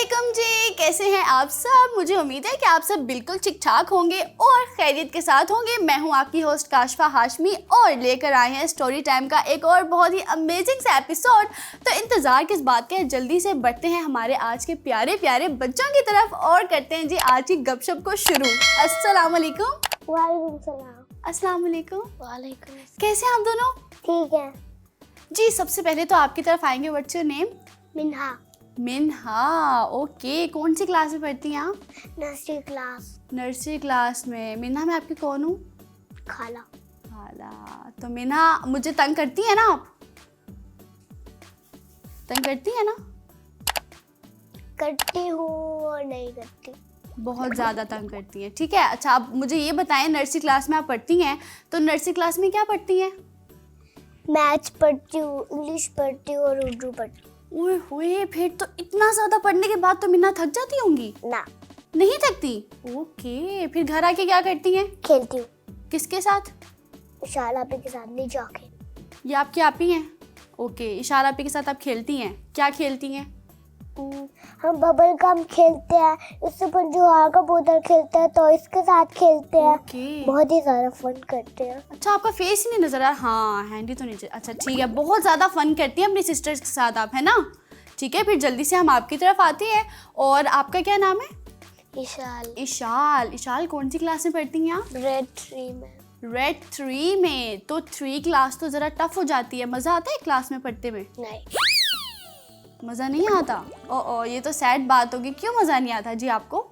अस्सलामुअलैकुम जी, कैसे हैं आप सब। मुझे उम्मीद है कि आप सब बिल्कुल ठीक ठाक होंगे और खैरियत के साथ होंगे। मैं हूं आपकी होस्ट काशफा हाशमी और लेकर आए हैं स्टोरी टाइम का एक और बहुत ही अमेजिंग सा एपिसोड। तो इंतज़ार किस बात का है, जल्दी से बढ़ते हैं हमारे आज के प्यारे प्यारे बच्चों की तरफ और करते हैं जी आज की गपशप को शुरू। अस्सलामुअलैकुम। वालेकुम सलाम। अस्सलामुअलैकुम। वालेकुम। कैसे हैं आप दोनों? ठीक है। जी सबसे पहले तो आपकी तरफ आएंगे। What's your name? Minha. Minha, okay. कौन सी क्लास में पढ़ती हैं आप? Nursery class. नर्सरी क्लास में। मिन्हा मैं आपकी कौन हूँ? खाला। खाला। तो मिन्हा मुझे तंग करती है ना आप? तंग करती है ना? करती हूँ और नहीं करती। बहुत ज़्यादा तंग करती है। ठीक है, अच्छा आप मुझे ये बताएं, नर्सरी क्लास में आप पढ़ती हैं तो नर्सरी क्लास में क्या पढ़ती हैं? मैथ्स पढ़ती हूँ, इंग्लिश पढ़ती हूँ और उर्दू पढ़ती हूँ। ओए होए, फिर तो इतना ज़्यादा पढ़ने के बाद तो मिन्हा थक जाती होंगी। ना, नहीं थकती? ओके, फिर घर आके क्या करती हैं? खेलती हूँ किसके साथ? शाला पे के साथ नीचे आके। ये आपकी आप ही हैं? ओके, इशारा आपी के साथ आप खेलती हैं। क्या खेलती हैं? हम बबल गम खेलते हैं, उससे पंजुआ का बोतल खेलते हैं, तो इसके साथ खेलते हैं। ओके। बहुत ही ज़्यादा फन करते हैं। अच्छा आपका फेस ही नहीं नजर आ रहा। हाँ हैंडी तो नीचे। अच्छा ठीक है, बहुत ज़्यादा फन करती हैं अपनी सिस्टर्स के साथ आप, है ना? ठीक है, फिर जल्दी से हम आपकी तरफ आते हैं। और आपका क्या नाम है? इशाल। इशाल। इशाल कौन सी क्लास में पढ़ती हैं आप? रेड 3 में। रेड 3 में। तो 3 क्लास तो ज़रा टफ हो जाती है। मज़ा आता है क्लास में पढ़ते में? नहीं। मज़ा नहीं आता? ओ ये तो सैड बात होगी। क्यों मज़ा नहीं आता जी आपको?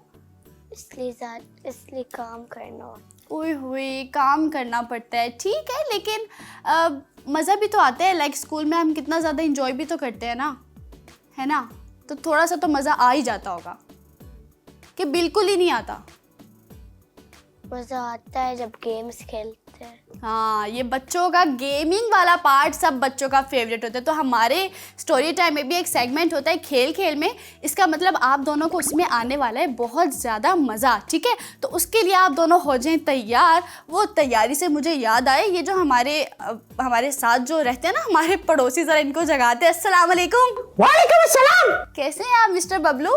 इसलिए काम करना होता। ओए होए, काम करना पड़ता है। ठीक है, लेकिन मज़ा भी तो आता है। लाइक स्कूल में हम कितना ज़्यादा इंजॉय भी तो करते हैं ना, है ना? तो थोड़ा सा तो मज़ा आ ही जाता होगा कि बिल्कुल ही नहीं आता? मज़ा आता है जब गेम्स खेलते हैं। हाँ, ये बच्चों का गेमिंग वाला पार्ट सब बच्चों का फेवरेट होता है। तो हमारे स्टोरी टाइम में भी एक सेगमेंट होता है खेल खेल में। इसका मतलब आप दोनों को उसमें आने वाला है बहुत ज़्यादा मज़ा। ठीक है, तो उसके लिए आप दोनों हो जाएं तैयार। वो तैयारी से मुझे याद आए, ये जो हमारे साथ जो रहते हैं ना, हमारे पड़ोसी, ज़रा इनको जगाते हैं। अस्सलाम वालेकुम। वालेकुम अस्सलाम। कैसे हैं आप मिस्टर बबलू?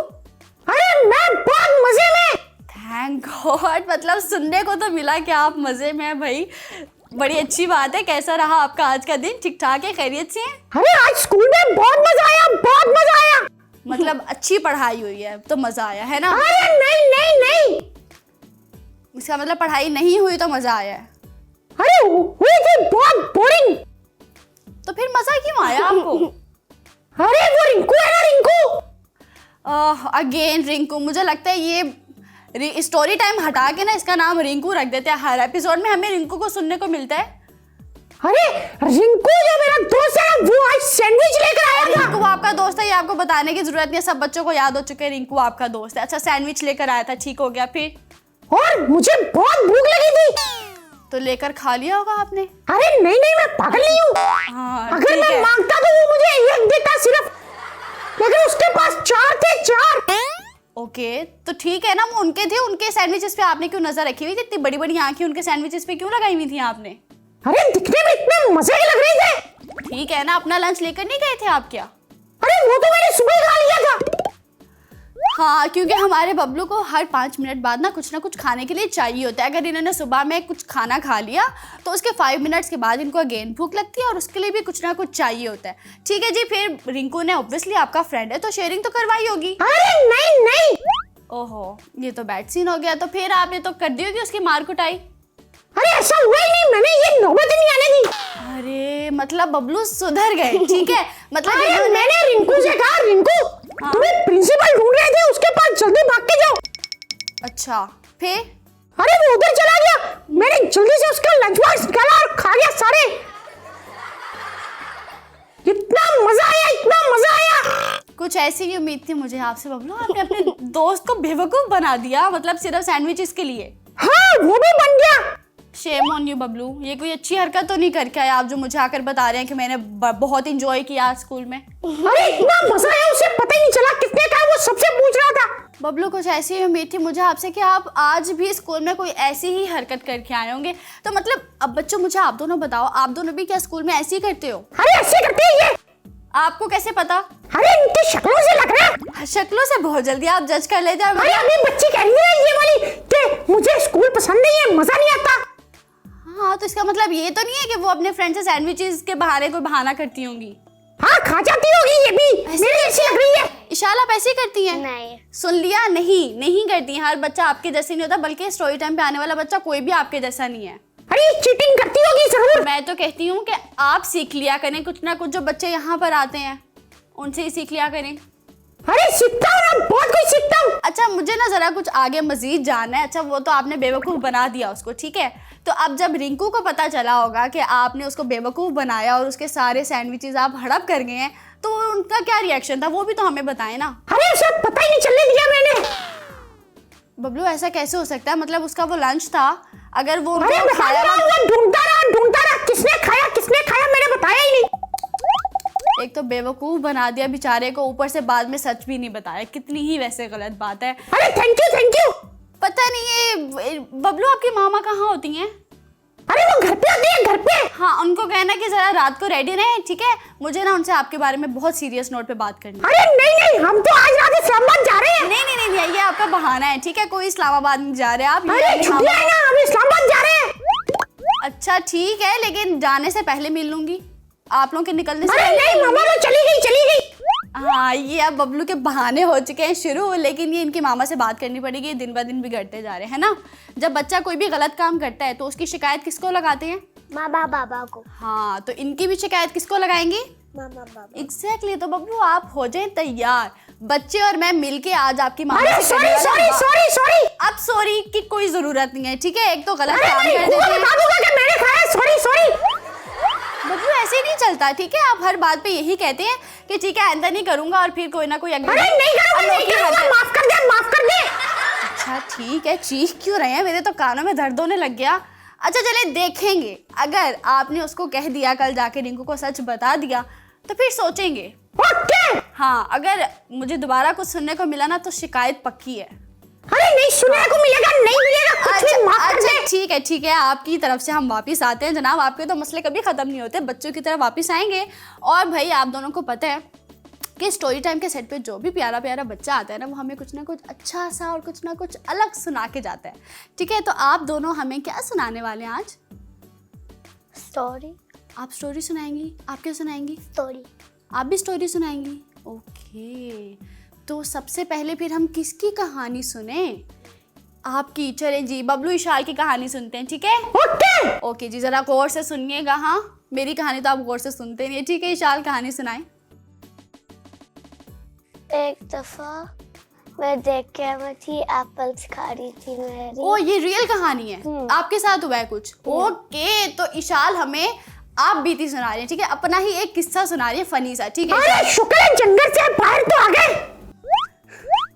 अरे मैं बहुत मजे में। थैंक गॉड, मतलब सुनने को तो मिला कि आप मज़े में हैं भाई। बड़ी अच्छी बात है। कैसा रहा आपका आज का दिन? ठीक ठाक है? खैरियत से हैं? अरे आज स्कूल में बहुत मजा आया, बहुत मजा आया। मतलब अच्छी पढ़ाई हुई है तो मज़ा आया, है ना? अरे नहीं नहीं नहीं, इसका मतलब पढ़ाई नहीं हुई तो मज़ा आया है। अरे हुई थी बहुत बोरिंग। तो फिर मज़ा क्यों आया आपको? अरे वो रिंकू है ना, रिंकू। अगेन रिंकू। मुझे लगता है ये स्टोरी टाइम हटा के ना इसका नाम रिंकू रख देते हैं। हर एपिसोड में हमें रिंकू को सुनने को मिलता है। अरे रिंकू जो मेरा दोस्त है ना, वो आज सैंडविच लेकर आया था। रिंकू आपका दोस्त है, ये आपको बताने की जरूरत नहीं है, सब बच्चों को याद हो चुके हैं रिंकू आपका दोस्त है। अच्छा सैंडविच लेकर आया था, ठीक हो गया। फिर? और मुझे बहुत भूख लगी थी तो लेकर खा लिया होगा आपने? अरे नहीं नहीं, मैं पागल नहीं हूँ। हाँ, अगर मैं मांगता तो वो मुझे एक देता सिर्फ, लेकिन उसके पास 4 थे, 4। ओके, तो ठीक है ना, वो उनके थे, उनके सैंडविचेस पे आपने क्यों नजर रखी हुई थी? इतनी बड़ी बड़ी आंखें उनके सैंडविचेस पे क्यों लगाई हुई थी आपने? अरे दिखने में इतने मजे ही लग रहे थे। ठीक है ना, अपना लंच लेकर नहीं गए थे आप क्या? अरे वो तो मैंने सुबह ही खा लिया था। हाँ, क्योंकि हमारे बबलू को हर 5 मिनट बाद ना कुछ खाने के लिए चाहिए होता है। अगर इन्होंने सुबह में कुछ खाना खा लिया तो उसके 5 मिनट्स के बाद इनको अगेन भूख लगती है और उसके लिए भी कुछ ना कुछ चाहिए होता है। ठीक है जी, फिर रिंकू ने ऑब्वियसली आपका फ्रेंड है तो शेयरिंग तो करवाई होगी। अरे नहीं नहीं। ओहो, ये तो बैड सीन हो गया। तो फिर आपने तो कर दी होगी उसकी मार कुटाई। अरे ऐसा हुआ ही नहीं, मैंने ये नौबत ही नहीं आने दी। अरे मतलब बबलू सुधर गए। ठीक है, मतलब अरे मैंने रिंकू से कहा, रिंकू तुम्हें प्रिंसिपल ढूंढ रहे थे, उसके पास जल्दी भाग के जाओ। अच्छा, फिर? अरे वो उधर चला गया, मैंने जल्दी से उसका लंच बॉक्स निकाला और खा गया सारे। इतना मजा आया, इतना मजा आया। कुछ ऐसी ही उम्मीद थी मुझे आपसे बबलू। आपने अपने दोस्त को बेवकूफ बना दिया, मतलब सिर्फ सैंडविचेस के लिए। हाँ वो भी बन गया। शेम ऑन यू बबलू, ये कोई अच्छी हरकत तो नहीं करके आए आप जो मुझे आकर बता रहे हैं कि मैंने बहुत इंजॉय किया आज स्कूल में। अरे इतना मजा आया, उसे पता ही नहीं चला किसने कहा, वो सबसे पूछ रहा था। बबलू कुछ ऐसी ही उम्मीद थी मुझे आपसे कि आप आज भी स्कूल में कोई ऐसी ही हरकत करके आए होंगे। तो मतलब अब बच्चों मुझे आप दोनों बताओ, आप दोनों भी क्या स्कूल में ऐसे ही करते हो? अरे ऐसे करते हैं ये। आपको कैसे पता? अरे इनकी शक्लों से लग रहा है। शक्लों से बहुत जल्दी आप जज कर लेते हैं। अरे अभी बच्ची कह रही है ये वाली कि मुझे स्कूल पसंद नहीं है, मजा नहीं आता। हाँ, तो इसका मतलब ये तो नहीं है कि वो अपने फ्रेंड से सैंडविचेस के बहाने कोई बहाना करती होंगी। हाँ खा जाती होगी ये भी, मेरी जैसी लग रही है। इशाल आप ऐसे ही करती हैं? नहीं। सुन लिया, नहीं करती हैं। हर बच्चा आपके जैसे नहीं होता, बल्कि स्टोरी टाइम पे आने वाला बच्चा कोई भी आपके जैसा नहीं है। अरे चीटिंग करती होगी जरूर। मैं तो कहती हूँ कि आप सीख लिया करें कुछ ना कुछ, जो बच्चे यहाँ पर आते हैं उनसे ही सीख लिया करें। अरे सीखता हूँ ना, बहुत कुछ सीखता हूँ। अच्छा, मुझे ना जरा कुछ आगे मजीद जानना है। अच्छा, वो तो आपने बेवकूफ़ बना दिया उसको, ठीक है। तो अब जब रिंकू को पता चला होगा कि आपने उसको बेवकूफ़ बनाया और उसके सारे सैंडविचेस आप हड़प कर गए हैं, तो उनका क्या रिएक्शन था वो भी तो हमें बताएं ना। अरे उसे पता ही नहीं चलने दिया मैंने। बबलू, ऐसा कैसे हो सकता है? मतलब उसका वो लंच था, अगर वो अरे उनको खाया हुआ- वो ढूंढता रहा, किसने खाया मैंने बताया ही नहीं। एक तो बेवकूफ़ बना दिया बेचारे को, ऊपर से बाद में सच भी नहीं बताया। कितनी ही वैसे गलत बात है। अरे थैंक यू। पता नहीं ये बबलू आपकी मामा कहाँ होती हैं? अरे वो घर पे आती है, घर पे। हाँ, उनको कहना कि जरा रात को रेडी रहें, ठीक है। मुझे ना उनसे आपके बारे में बहुत सीरियस नोट पे बात करनी है। अरे नहीं, हम तो आज रात इस्लामाबाद जा रहे हैं। नहीं, ये आपका बहाना है, ठीक है। कोई इस्लामाबाद नहीं जा रहे आप। अरे छुट्टियां है ना, हम इस्लामाबाद जा रहे हैं। अच्छा ठीक है, लेकिन जाने से पहले मिल लूंगी, आप लोगों के निकलने से अरे पहले। नहीं मामा तो चली गई। हाँ, ये अब बबलू के बहाने हो चुके हैं शुरू, लेकिन ये इनकी मामा से बात करनी पड़ेगी। ये दिन ब दिन बिगड़ते जा रहे हैं ना। जब बच्चा कोई भी गलत काम करता है तो उसकी शिकायत किसको लगाते हैं? मामा बाबा को। हाँ, तो इनकी भी शिकायत किसको लगाएंगे? मामा बाबा। एग्जैक्टली। तो बबलू आप हो जाएं तैयार, बच्चे और मैं मिलके आज आपकी मामा अरे से करने वाले हैं सॉरी। अब सॉरी की कोई जरूरत नहीं है, ठीक है। एक तो गलत अरे काम नहीं, कर वो देते हैं। बता दूंगा कि मैंने खाया। सॉरी। बबलू ऐसे नहीं चलता, ठीक है। आप हर बात पे यही कहते हैं कि ठीक है आइंदा नहीं करूंगा, और फिर कोई ना कोई अरे नहीं करूंगा, माफ कर दे। अच्छा ठीक है, चीख क्यों रहे हैं? मेरे तो कानों में दर्द होने लग गया। अच्छा चले देखेंगे, अगर आपने उसको कह दिया, कल जाके रिंकू को सच बता दिया, तो फिर सोचेंगे। ओके। हाँ, अगर मुझे दोबारा कुछ सुनने को मिला ना तो शिकायत पक्की है। अरे नहीं सुनने को मिलेगा, नहीं मिलेगा कुछ भी, माफ कर दे। अच्छा ठीक है, आपकी तरफ से हम वापस आते हैं जनाब। आपके तो मसले कभी ख़त्म नहीं होते, बच्चों की तरफ वापस आएंगे। और भाई आप दोनों को पता है कि स्टोरी टाइम के सेट पे जो भी प्यारा प्यारा बच्चा आता है ना, वो हमें कुछ ना कुछ अच्छा सा और कुछ ना कुछ अलग सुना के जाता है, ठीक है। तो आप दोनों हमें क्या सुनाने वाले हैं आज? स्टोरी। आप स्टोरी सुनाएंगी? आप क्या सुनाएंगी? स्टोरी। आप भी स्टोरी सुनाएंगी? ओके, तो सबसे पहले फिर हम किसकी कहानी सुने? आपकी। चले जी, बबलू इशाल की कहानी सुनते हैं, ठीक है। ओके जी, जरा गौर से सुनिएगा। हाँ, मेरी कहानी तो आप गौर से सुनते नहीं, ठीक है। इशाल कहानी सुनाएं। एक दफा मैं देख के मैं थी, एप्पल्स खा रही थी मेरी। ओ, ये रियल कहानी है? आपके साथ हुआ है कुछ? ओके, तो इशाल हमें आप बीती सुना रही है, ठीक है। अपना ही एक किस्सा सुना रही है, फनी सा, ठीक है। अरे शुक्र है जंगल से बाहर तो आ गए।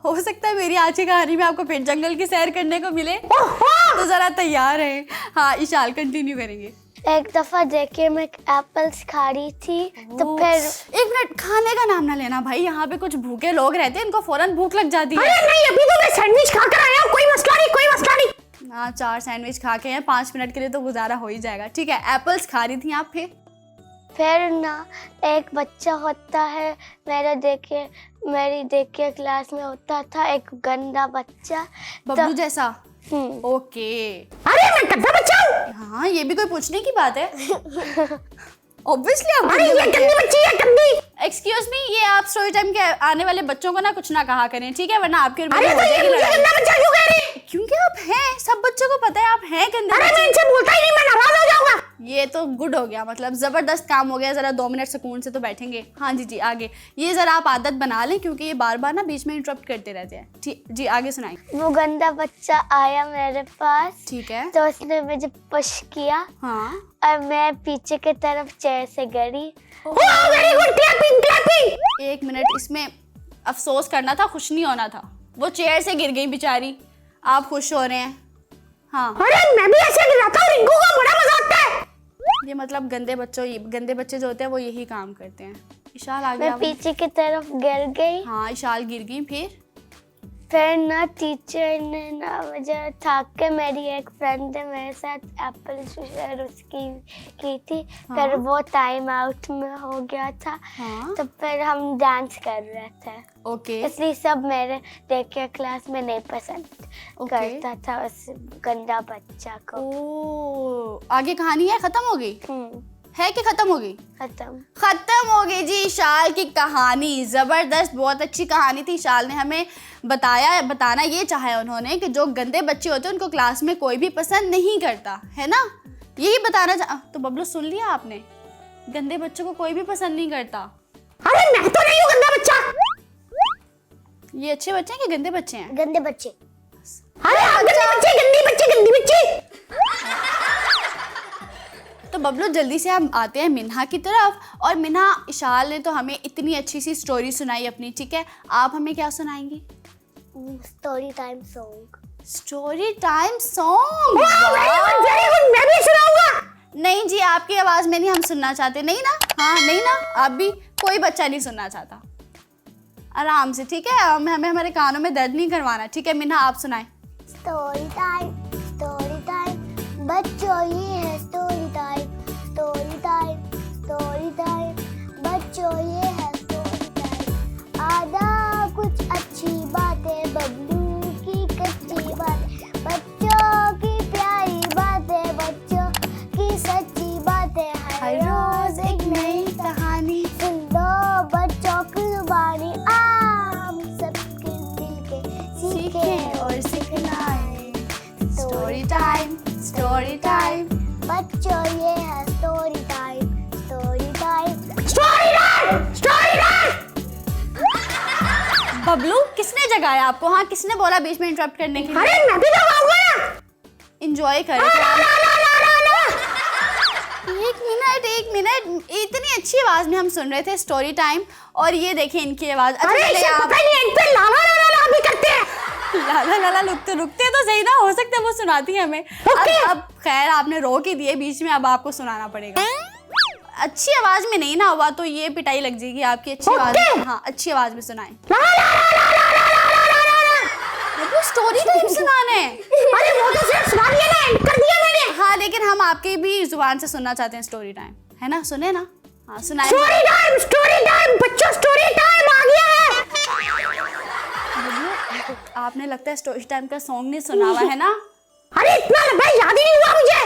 हो सकता है मेरी आज की कहानी में आपको फिर जंगल की सैर करने को मिले, तो जरा तैयार है। हाँ, इशाल कंटिन्यू करेंगे। एक दफा देख के मैं एप्पल्स खा रही थी, तो फिर एक मिनट, खाने का नाम ना लेना भाई, यहाँ पे कुछ भूखे लोग रहते हैं, इनको फौरन भूख लग जाती है। अरे नहीं, अभी तो मैं सैंडविच खा कर आया हूँ, कोई मसला नहीं। हाँ, 4 सैंडविच खा के हैं, 5 मिनट के लिए तो गुजारा हो ही जाएगा, ठीक है। एप्पल्स खा रही थी आप, फिर ना एक बच्चा होता है, मेरी देख के क्लास में होता था एक गंदा बच्चा, बबलू जैसा। ओके। अरे मैं गंदा बच्चा हूँ। हाँ, ये भी कोई पूछने की बात है? ऑब्वियसली आप अरे ये गंदी बच्ची है, गंदी। एक्सक्यूज मी, ये आप स्टोरी टाइम के आने वाले बच्चों को ना कुछ ना कहा करें, ठीक है, वरना आपके और मेरी अरे हो तो ये जाएगी मुझे लड़ाई। गंदा बच्चा क्यों कह रही है? क्योंकि आप हैं, सब बच्चों को पता है आप हैं गंदे अरे बच्चे। मैं इनसे बोलता ही नहीं, मैं नाराज हो जाऊंगा। ये तो गुड हो गया, मतलब जबरदस्त काम हो गया। जरा 2 मिनट सुकून से तो बैठेंगे। हाँ जी, आगे। ये जरा आप आदत बना लें, क्योंकि ये बार बार ना बीच में इंटरप्ट करते रहते हैं। ठीक जी, आगे सुनाएं। वो गंदा बच्चा आया मेरे पास, ठीक है। तो उसने मुझे पुश किया हाँ, और मैं पीछे की तरफ चेयर से गिरी। Very good, clapping. 1 मिनट, इसमें अफसोस करना था, खुश नहीं होना था। वो चेयर से गिर गई बेचारी, आप खुश हो रहे हैं। हाँ, अरे मैं भी ऐसे गिराता हूँ, रिंकू को बड़ा मजा आता है। ये मतलब गंदे बच्चे जो होते हैं वो यही काम करते हैं। इशाल आगे मैं आप। पीछे की तरफ गिर गई। हाँ, इशाल गिर गई, फिर ना टीचर ने ना मुझे थाक के, मेरी एक फ्रेंड है मेरे साथ एप्पल शेयर उसकी की थी। फिर वो टाइम आउट में हो गया था। तो फिर हम डांस कर रहे थे। ओके। इसलिए सब मेरे देख के क्लास में नहीं पसंद करता था उस गंदा बच्चा को। ओ, आगे कहानी है, खत्म हो गई है कि खत्म हो गई? खत्म हो गई जी। शाल की कहानी जबरदस्त, बहुत अच्छी कहानी थी। शाल ने हमें बताना ये चाहा उन्होंने कि जो गंदे बच्चे होते हैं उनको क्लास में कोई भी पसंद नहीं करता, है ना? यही बताना तो बबलू सुन लिया आपने, गंदे बच्चों को कोई भी पसंद नहीं करता। अरे मैं तो नहीं हूँ गंदा बच्चा। ये अच्छे बच्चे हैं कि गंदे बच्चे हैं? गंदे बच्चे। अरे गंदी बच्चे। तो बबलू जल्दी से हम आते हैं मिन्हा की तरफ। और मिन्हा, इशाल ने तो हमें इतनी अच्छी सी स्टोरी सुनाई अपनी, ठीक है? आप हमें क्या सुनाएंगी? Story time song. Story time song, मैं भी सुनाऊंगा। नहीं जी, आपकी आवाज में नहीं हम सुनना चाहते। नहीं ना? हाँ नहीं ना? आप भी? कोई बच्चा नहीं सुनना चाहता। आराम से, ठीक है? हमें हमारे कानों में दर्द नहीं करवाना, ठीक है? मिन्हा आप सुनाएं। स्टोरी टाइम बच्चों, ये है स्टोरी टाइम बच्चों, ये है स्टोरी टाइम। आधा कुछ अच्छी बातें, बबलू की कच्ची बातें, बच्चों की प्यारी बातें, बच्चों की सच्ची बातें। हर रोज एक नई कहानी सुन लो बच्चों की जुबानी। हम सबके मिल के सीखें और सिखलाएं। स्टोरी टाइम बच्चों, ये है स्टोरी टाइम बबलू, किसने जगाया आपको? हाँ, किसने बोला बीच में इंटरप्ट करने के लिए? अरे मैं भी लगाऊंगा। एंजॉय करें। एक मिनट, इतनी अच्छी आवाज में हम सुन रहे थे स्टोरी टाइम, और ये देखिए इनकी आवाज। अरे आप लाला भी करते हैं। लाला रुकते तो सही ना, हो सकता है वो सुनाती है हमें। अब खैर आपने रोक ही दिए बीच में, अब आपको सुनाना पड़ेगा। अच्छी आवाज में नहीं ना हुआ तो ये पिटाई लग जाएगी आपकी। अच्छी आवाज में, हाँ अच्छी आवाज में सुनाएं। वो स्टोरी टाइम सुनाने। अरे वो तो सिर्फ सुना दिया ना, एंड कर दिया मैंने। हाँ लेकिन हम आपकी भी जुबान से सुनना चाहते हैं स्टोरी टाइम, है ना? सुने ना? हाँ सुनाए। स्टोरी टाइम बच्चों, स्टोरी टाइम आ गया है। आपने लगता है स्टोरी टाइम का सॉन्ग नहीं सुना हुआ है ना? अरे इतना लंबा याद ही नहीं हुआ मुझे।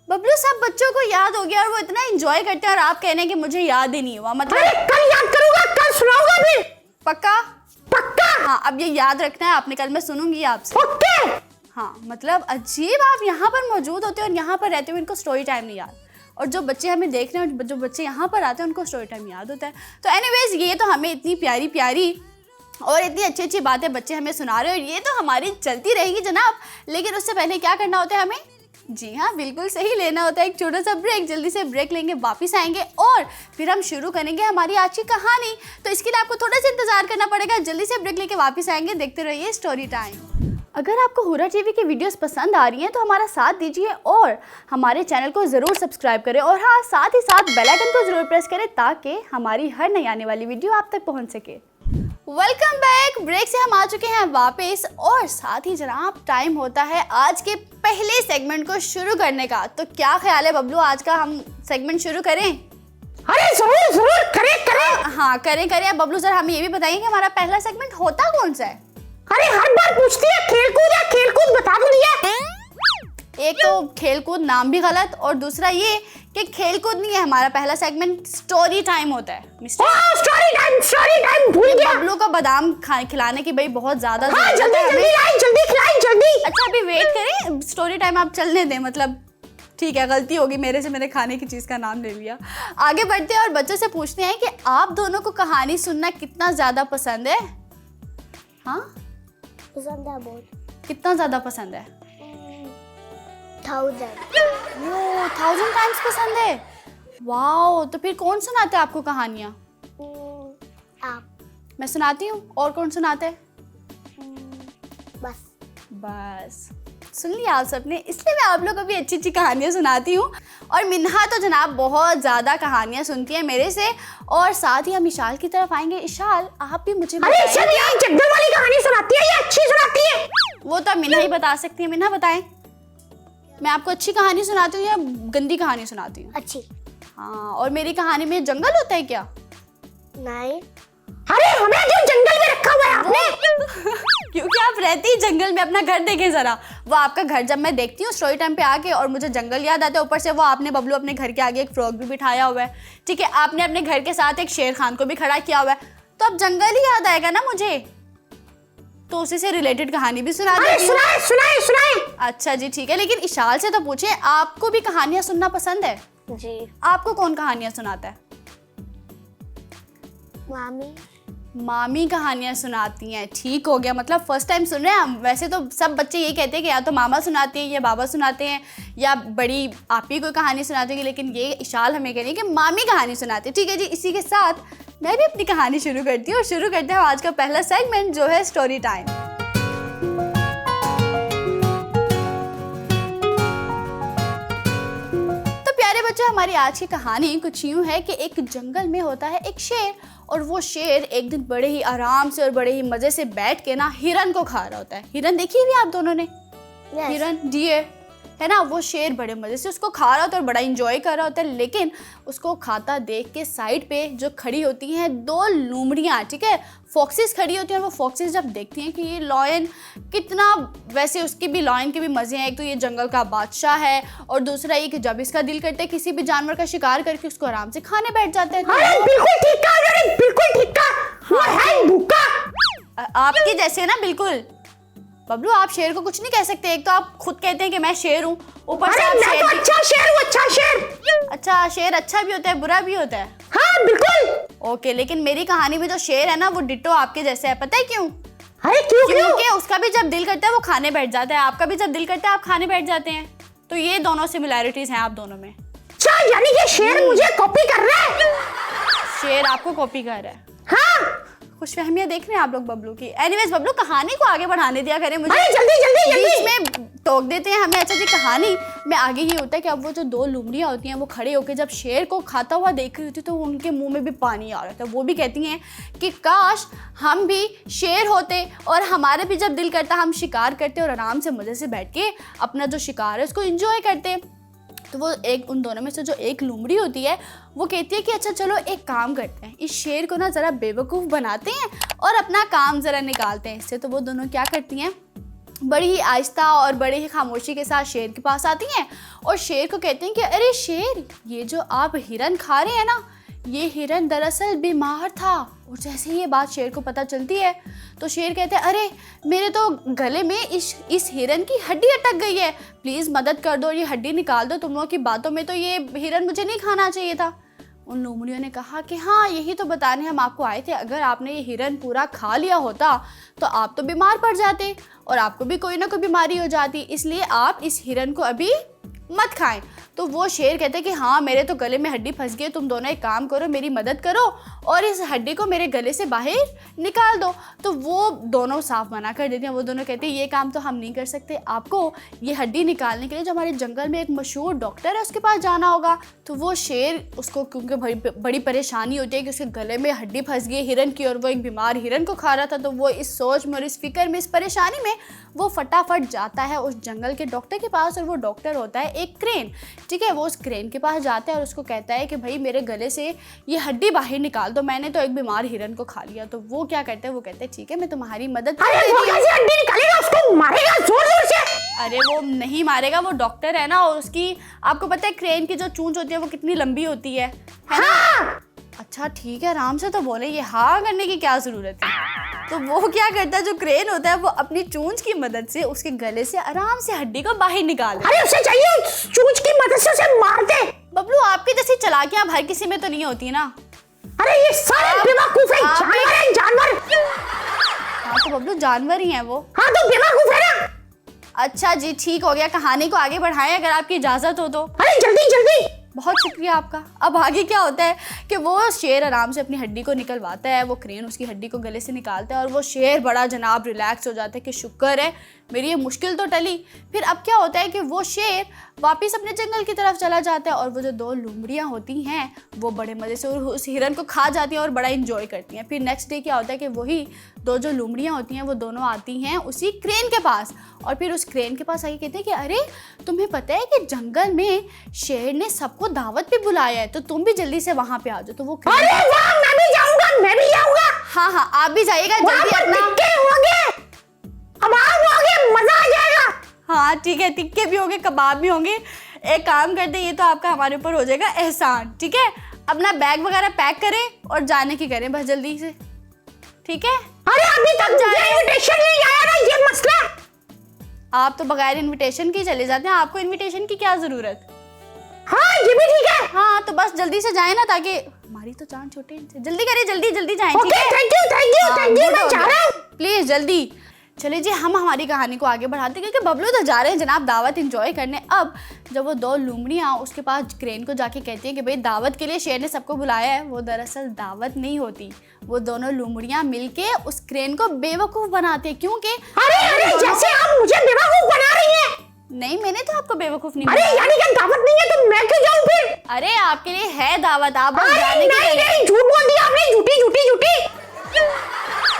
बबलू, सब बच्चों को याद हो गया और वो इतना एंजॉय करते हैं, और आप कहने कि मुझे याद ही नहीं हुआ। मतलब अरे कल याद करूंगा, कल सुनाऊंगा फिर। पक्का? पक्का। हाँ, अब ये याद रखना है आपने, कल मैं सुनूंगी आपसे। ओके। हाँ मतलब अजीब, आप यहाँ पर मौजूद होते हैं और यहाँ पर रहते हुए इनको स्टोरी टाइम नहीं याद, और जो बच्चे हमें देख रहे हैं, जो बच्चे यहाँ पर आते हैं उनको स्टोरी टाइम याद होता है। तो एनीवेज, ये तो हमें इतनी प्यारी प्यारी और इतनी अच्छी अच्छी बातें बच्चे हमें सुना रहे हैं, और ये तो हमारी चलती रहेगी जनाब। लेकिन उससे पहले क्या करना होता है हमें? जी हाँ, बिल्कुल सही, लेना होता है एक छोटा सा ब्रेक। जल्दी से ब्रेक लेंगे, वापस आएंगे और फिर हम शुरू करेंगे हमारी आज की कहानी। तो इसके लिए आपको थोड़ा सा इंतजार करना पड़ेगा। जल्दी से ब्रेक लेके वापस आएंगे, देखते रहिए स्टोरी टाइम। अगर आपको हुरा टीवी की वीडियोस पसंद आ रही हैं तो हमारा साथ दीजिए और हमारे चैनल को ज़रूर सब्सक्राइब करें, और हाँ साथ ही साथ बेल आइकन को ज़रूर प्रेस करें ताकि हमारी हर नई आने वाली वीडियो आप तक पहुँच सके। Welcome back. ब्रेक से हम आ चुके हैं वापस, और साथ ही जनाब टाइम होता है आज के पहले सेगमेंट को शुरू करने का। तो क्या ख्याल है बबलू, आज का हम सेगमेंट शुरू करें? अरे जरूर करें। हाँ करें। बबलू सर, हमें ये भी बताइए कि हमारा पहला सेगमेंट होता कौन सा है? अरे हर बार पूछती है खेलकूद बता दो दिया। एक तो खेलकूद नाम भी गलत, और दूसरा ये कि खेलकूद नहीं है हमारा पहला सेगमेंट, स्टोरी टाइम होता है मिस्टर। स्टोरी टाइम भूल गया। बबलू को बादाम खिलाने की भाई बहुत ज्यादा जल्दी खिलाएं। अच्छा अभी वेट करें, स्टोरी टाइम आप चलने दें, मतलब ठीक है, गलती होगी मेरे से, मैंने खाने की चीज़ का नाम ले लिया। आगे बढ़ते हैं और बच्चों से पूछते हैं कि आप दोनों को कहानी सुनना कितना ज़्यादा पसंद है? हाँ पसंद है बहुत। कितना ज़्यादा पसंद है? 1000। वो 1000 टाइम्स पसंद है। वाओ, तो फिर कौन सुनाता है आपको कहानियाँ? आप। मैं सुनाती हूँ, और कौन सुनाते हैं? बस। सुन लिया आप सबने, इसलिए मैं आप लोग को भी अच्छी अच्छी कहानियाँ सुनाती हूँ। और मिन्हा तो जनाब बहुत ज़्यादा कहानियाँ सुनती है मेरे से। और साथ ही हम इशाल की तरफ आएंगे। इशाल, आप भी मुझे अरे सब ये जंगल वाली कहानी सुनाती है, ये अच्छी सुनाती है। वो तो मिन्हा ही बता सकती है। मिन्हा बताएं, मैं आपको अच्छी कहानी सुनाती हूँ या गंदी कहानी सुनाती हूँ? अच्छी। हाँ, और मेरी कहानी में जंगल होता है क्या? नहीं। अरे हमें जो जंगल में रखा हुआ है आपने। क्योंकि आप रहती ही जंगल में, अपना घर देखें जरा। वो आपका घर जब मैं देखती हूँ स्टोरी टाइम पे आके और मुझे जंगल याद आता है। ऊपर से वो आपने बबलू अपने घर के आगे एक फ्रॉग भी बिठाया हुआ है, ठीक है। आपने अपने घर के साथ एक शेर खान को भी खड़ा किया हुआ है, तो अब जंगल ही याद आएगा ना मुझे। तो उसी से रिलेटेड कहानी भी सुना देती हूँ। सुनाए सुनाए सुनाए। अच्छा जी ठीक है, लेकिन इशाल से तो पूछे, आपको भी कहानियां सुनना पसंद है? जी। आपको कौन कहानियां सुनाता है? मामी। मामी कहानियां सुनाती हैं, ठीक हो गया। मतलब फर्स्ट टाइम सुन रहे हैं हम। वैसे तो सब बच्चे यही कहते हैं कि या तो मामा सुनाते हैं या बाबा सुनाते हैं या बड़ी आप ही कोई कहानी सुनाती होगी, लेकिन ये इशाल हमें कह रही है कि मामी कहानी सुनाती है। ठीक है जी, इसी के साथ मैं भी अपनी कहानी शुरू करती हूँ। और शुरू करते हैं आज का पहला सेगमेंट, जो है स्टोरी टाइम। तो प्यारे बच्चों, हमारी आज की कहानी कुछ यूँ है कि एक जंगल में होता है एक शेर, और वो शेर एक दिन बड़े ही आराम से और बड़े ही मजे से बैठ के ना हिरन को खा रहा होता है। हिरन देखी भी आप दोनों ने? Yes. हिरन डियर है ना, वो शेर बड़े मजे से उसको खा रहा होता है और बड़ा इंजॉय कर रहा होता है। लेकिन उसको खाता देख के साइड पे जो खड़ी होती हैं दो लोमड़ियाँ, ठीक है, फॉक्सेस खड़ी होती हैं। और वो फॉक्सेस जब देखती हैं कि ये लॉयन कितना, वैसे उसकी भी लॉयन के भी मज़े हैं। एक तो ये जंगल का बादशाह है, और दूसरा ये कि जब इसका दिल करता है किसी भी जानवर का शिकार करके उसको आराम से खाने बैठ जाते हैं। अरे बिल्कुल ठीक कहा, अरे बिल्कुल ठीक कहा। वो है भूखा। आपके जैसे ना, बिल्कुल। बबलू, आप शेर को कुछ नहीं कह सकते। एक तो आप खुद कहते हैं कि मैं शेर हूँ, ऊपर से आप मैं शेर तो भी- अच्छा शेर हूँ, अच्छा शेर। अच्छा, शेर अच्छा भी होता है बुरा भी होता है? हाँ बिल्कुल। ओके, लेकिन मेरी कहानी में जो शेर है ना वो डिट्टो आपके जैसे है। पता है क्यों? अरे क्यों क्यों? क्योंकि उसका भी जब दिल करता है वो खाने बैठ जाता है, आपका भी जब दिल करता है आप खाने बैठ जाते हैं। तो ये दोनों सिमिलैरिटीज हैं आप दोनों में। अच्छा, यानी कि शेर मुझे कॉपी कर रहा है। शेर आपको कॉपी कर रहा है? हाँ। खुशफहमियां देख रहे हैं आप लोग बबलू की। एनीवेज बबलू, कहानी को आगे बढ़ाने दिया करें मुझे। अरे जल्दी जल्दी बीच जल्दी। में टोक देते हैं हमें। अच्छा जी, कहानी में आगे ही होता है कि अब वो जो दो लोमड़ियाँ होती हैं वो खड़े होकर जब शेर को खाता हुआ देख रही होती है तो उनके मुंह में भी पानी आ रहा था। वो भी कहती हैं कि काश हम भी शेर होते और हमारे भी जब दिल करता हम शिकार करते और आराम से मज़े से बैठ के अपना जो शिकार है उसको इंजॉय करते। तो वो एक, उन दोनों में से जो एक लोमड़ी होती है वो कहती है कि अच्छा चलो एक काम करते हैं, इस शेर को ना ज़रा बेवकूफ़ बनाते हैं और अपना काम ज़रा निकालते हैं इससे। तो वो दोनों क्या करती हैं, बड़ी ही आहिस्ता और बड़े ही खामोशी के साथ शेर के पास आती हैं और शेर को कहती हैं कि अरे शेर, ये जो आप हिरन खा रहे हैं ना, ये हिरन दरअसल बीमार था। और जैसे ही ये बात शेर को पता चलती है तो शेर कहते हैं अरे मेरे तो गले में इस हिरन की हड्डी अटक गई है, प्लीज़ मदद कर दो और ये हड्डी निकाल दो। तुम लोगों की बातों में तो ये हिरन मुझे नहीं खाना चाहिए था। उन लोमड़ियों ने कहा कि हाँ, यही तो बताने हम आपको आए थे। अगर आपने ये हिरन पूरा खा लिया होता तो आप तो बीमार पड़ जाते और आपको भी कोई ना कोई बीमारी हो जाती, इसलिए आप इस हिरन को अभी मत खाएं। तो वो शेर कहते हैं कि हाँ, मेरे तो गले में हड्डी फंस गई, तुम दोनों एक काम करो, मेरी मदद करो और इस हड्डी को मेरे गले से बाहर निकाल दो। तो वो दोनों साफ मना कर देती हैं। वो दोनों कहते हैं ये काम तो हम नहीं कर सकते, आपको ये हड्डी निकालने के लिए जो हमारे जंगल में एक मशहूर डॉक्टर है उसके पास जाना होगा। तो वो शेर, उसको क्योंकि बड़ी परेशानी होती है कि उसके गले में हड्डी फंस गई हिरन की और वो एक बीमार हिरन को खा रहा था, तो वो इस सोच में और इस फिक्र में, इस परेशानी में वो फटाफट जाता है उस जंगल के डॉक्टर के पास। और वो डॉक्टर होता है एक क्रेन, ठीक है। वो उस क्रेन के पास जाता है और उसको कहता है कि भाई मेरे गले से ये हड्डी बाहर निकाल दो, मैंने तो एक बीमार हिरन को खा लिया। तो वो क्या करते हैं, वो कहते हैं ठीक है मैं तुम्हारी मदद कर अरे देती वो हूँ। कैसे हड्डी निकालेगा, उसको मारेगा जोर जोर से। अरे वो नहीं मारेगा, वो डॉक्टर है ना, और उसकी आपको पता है क्रेन की जो चूंच होती है वो कितनी लंबी होती है ना? हाँ। अच्छा ठीक है, आराम से तो बोले, ये हाँ करने की क्या ज़रूरत है। तो वो क्या करता है, जो क्रेन होता है वो अपनी चूंच की मदद से उसके गले से आराम से हड्डी को बाहर निकाल देता है। अरे उसे चाहिए चूंच की मदद से उसे मार दे। बबलू, आपकी जैसी चालाकियां हर किसी में तो नहीं होती ना। अरे ये सारे बेवकूफ है, जानवर है जानवर। हाँ तो बबलू जानवर ही है वो। हाँ तो बेवकूफ है ना। अच्छा जी ठीक हो गया, कहानी को आगे बढ़ाएं अगर आपकी इजाज़त हो तो। अरे जल्दी जल्दी। बहुत शुक्रिया आपका। अब आगे क्या होता है कि वो शेर आराम से अपनी हड्डी को निकलवाता है, वो क्रेन उसकी हड्डी को गले से निकालता है और वो शेर बड़ा जनाब रिलैक्स हो जाता है कि शुक्र है मेरी ये मुश्किल तो टली। फिर अब क्या होता है कि वो शेर वापस अपने जंगल की तरफ चला जाता है और वो जो 2 लोमड़ियाँ होती हैं वो बड़े मज़े से उस हिरन को खा जाती हैं और बड़ा इंजॉय करती हैं। फिर नेक्स्ट डे क्या होता है कि वही 2 जो लोमड़ियाँ होती हैं वो दोनों आती हैं उसी क्रेन के पास, और फिर उस क्रेन के पास आके कहते हैं कि अरे तुम्हें पता है कि जंगल में शेर ने सबको दावत पे बुलाया है, तो तुम भी जल्दी से वहाँ पे आ जाओ। तो वो अरे वाह, मैं भी जाऊंगा, मैं भी जाऊंगा। हाँ हाँ आप भी जाइएगा जल्दी अपना। टिक्के होंगे, कबाब होंगे, मजा आ जाएगा। हाँ ठीक है, टिक्के भी होंगे, कबाब भी होंगे। एक काम करते हैं, ये तो आपका हमारे ऊपर हो जाएगा एहसान, ठीक है। अपना बैग वगैरह पैक करें और जाने की करें बस जल्दी से, ठीक है। अरे अभी तक मुझे इनविटेशन नहीं आया ना, ये मसला। आप तो बगैर इनविटेशन के चले जाते हैं, आपको इनविटेशन की क्या जरूरत। हाँ ये भी ठीक है। हाँ तो बस जल्दी से जाए ना, ताकि हमारी तो जान छोटे हैं। जल्दी करें, जल्दी जल्दी जाएं, ठीक ओके, है। Thank you thank you thank you, मैं जा रहा हूँ। प्लीज जल्दी चलिए जी, हम हमारी कहानी को आगे बढ़ाते हैं क्योंकि बबलू तो जा रहे हैं जनाब दावत एंजॉय करने। अब जब वो 2 लोमड़ियाँ उसके पास क्रेन को जाके कहती हैं कि भाई दावत के लिए शेर ने सबको बुलाया है, वो दरअसल दावत नहीं होती, वो दोनों लोमड़ियाँ मिलके उस क्रेन को बेवकूफ़ बनाते हैं। क्योंकि अरे जैसे आप मुझे बेवकूफ बना रही हैं। नहीं, मैंने तो आपको बेवकूफ़ नहीं अरे बनाया। यानी कि दावत नहीं है तो मैं क्यों जाऊँ फिर। अरे आपके लिए है दावत, आप बस अरे जाने की नहीं करें। नहीं, झूठ बोल दिया आपने, झूठी झूठी झूठी।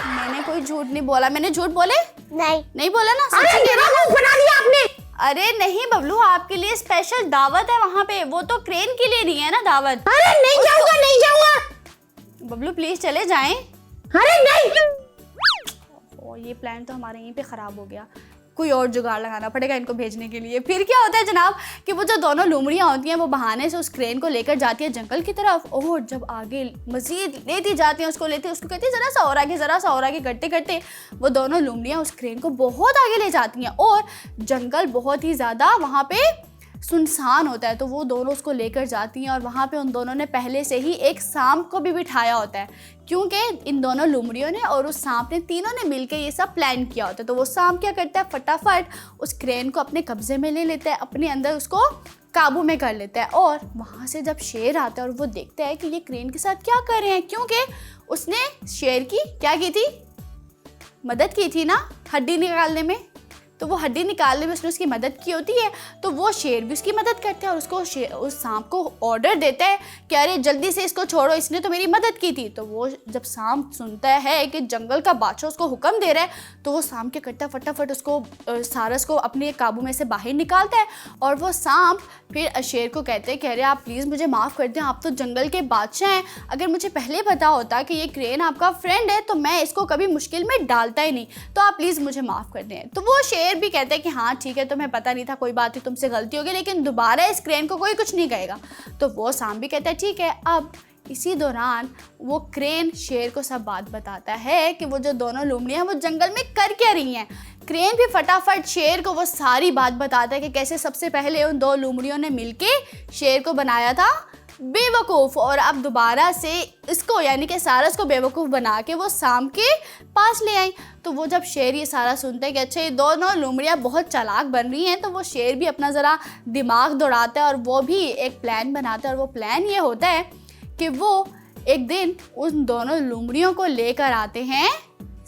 मैंने कोई झूठ नहीं बोला, मैंने झूठ बोले नहीं बोला ना, अरे सच्ची कह रही हूँ। बेवकूफ बना दिया आपने। अरे नहीं बबलू, आपके लिए स्पेशल दावत है वहाँ पे, वो तो क्रेन के लिए नहीं है ना दावत। अरे नहीं जाऊंगा, नहीं जाऊंगा। बबलू प्लीज चले जाएं। अरे नहीं। और ये प्लान तो हमारे यहीं पे ख़राब हो गया, कोई और जुगाड़ लगाना पड़ेगा इनको भेजने के लिए। फिर क्या होता है जनाब कि वो जो दोनों लोमड़ियाँ होती हैं वो बहाने से उस क्रेन को लेकर जाती है जंगल की तरफ, और जब आगे मज़ीद लेती जाती हैं उसको कहती है ज़रा सा और आगे, ज़रा सा और आगे करते करते वो दोनों लोमड़ियाँ उस क्रेन को बहुत आगे ले जाती हैं, और जंगल बहुत ही ज़्यादा वहाँ पे सुनसान होता है। तो वो दोनों उसको लेकर जाती हैं और वहाँ पे उन दोनों ने पहले से ही एक सांप को भी बिठाया होता है, क्योंकि इन दोनों लोमड़ियों ने और उस सांप ने तीनों ने मिलकर ये सब प्लान किया होता है। तो वो सांप क्या करता है, फटाफट उस क्रेन को अपने कब्जे में ले लेता है, अपने अंदर उसको काबू में कर लेता है। और वहाँ से जब शेर आता है और वो देखता है कि ये क्रेन के साथ क्या कर रहे हैं, क्योंकि उसने शेर की क्या की थी, मदद की थी ना हड्डी निकालने में, तो वो हड्डी निकालने में उसने उसकी मदद की होती है। तो वो शेर भी उसकी मदद करता है और उसको उस सांप को ऑर्डर देता है कि अरे जल्दी से इसको छोड़ो, इसने तो मेरी मदद की थी। तो वो जब सांप सुनता है कि जंगल का बादशाह उसको हुक्म दे रहा है, तो वो सांप क्या करता है, फटाफट उसको सारस को अपने काबू में से बाहर निकालता है। और वो सांप फिर शेर को कहते हैं कि अरे आप प्लीज़ मुझे माफ़ कर दें, आप तो जंगल के बादशाह हैं, अगर मुझे पहले पता होता कि ये क्रेन आपका फ्रेंड है तो मैं इसको कभी मुश्किल में डालता ही नहीं, तो आप प्लीज़ मुझे माफ़ कर दें। तो वो शेर भी कहते हैं कि हाँ ठीक है, तुम्हें पता नहीं था, कोई बात नहीं, तुमसे गलती हो गई, लेकिन दोबारा इस क्रेन को कोई कुछ नहीं कहेगा। तो वो सांप भी कहता है ठीक है। अब इसी दौरान वो क्रेन शेर को सब बात बताता है कि वो जो दोनों लोमड़ियाँ वो जंगल में कर क्या रही हैं। क्रेन भी फटाफट शेर को वो सारी बात बताता है कि कैसे सबसे पहले उन 2 लोमड़ियों ने मिलके शेर को बनाया था बेवकूफ़, और अब दोबारा से इसको यानी कि सारस को बेवकूफ़ बना के वो सांप के पास ले आई। तो वो जब शेर ये सारा सुनता है कि अच्छा ये दोनों लोमड़ियाँ बहुत चालाक बन रही हैं, तो वो शेर भी अपना ज़रा दिमाग दौड़ाता है और वो भी एक प्लान बनाता है। और वो प्लान ये होता है कि वो एक दिन उन दोनों लोमड़ियों को लेकर आते हैं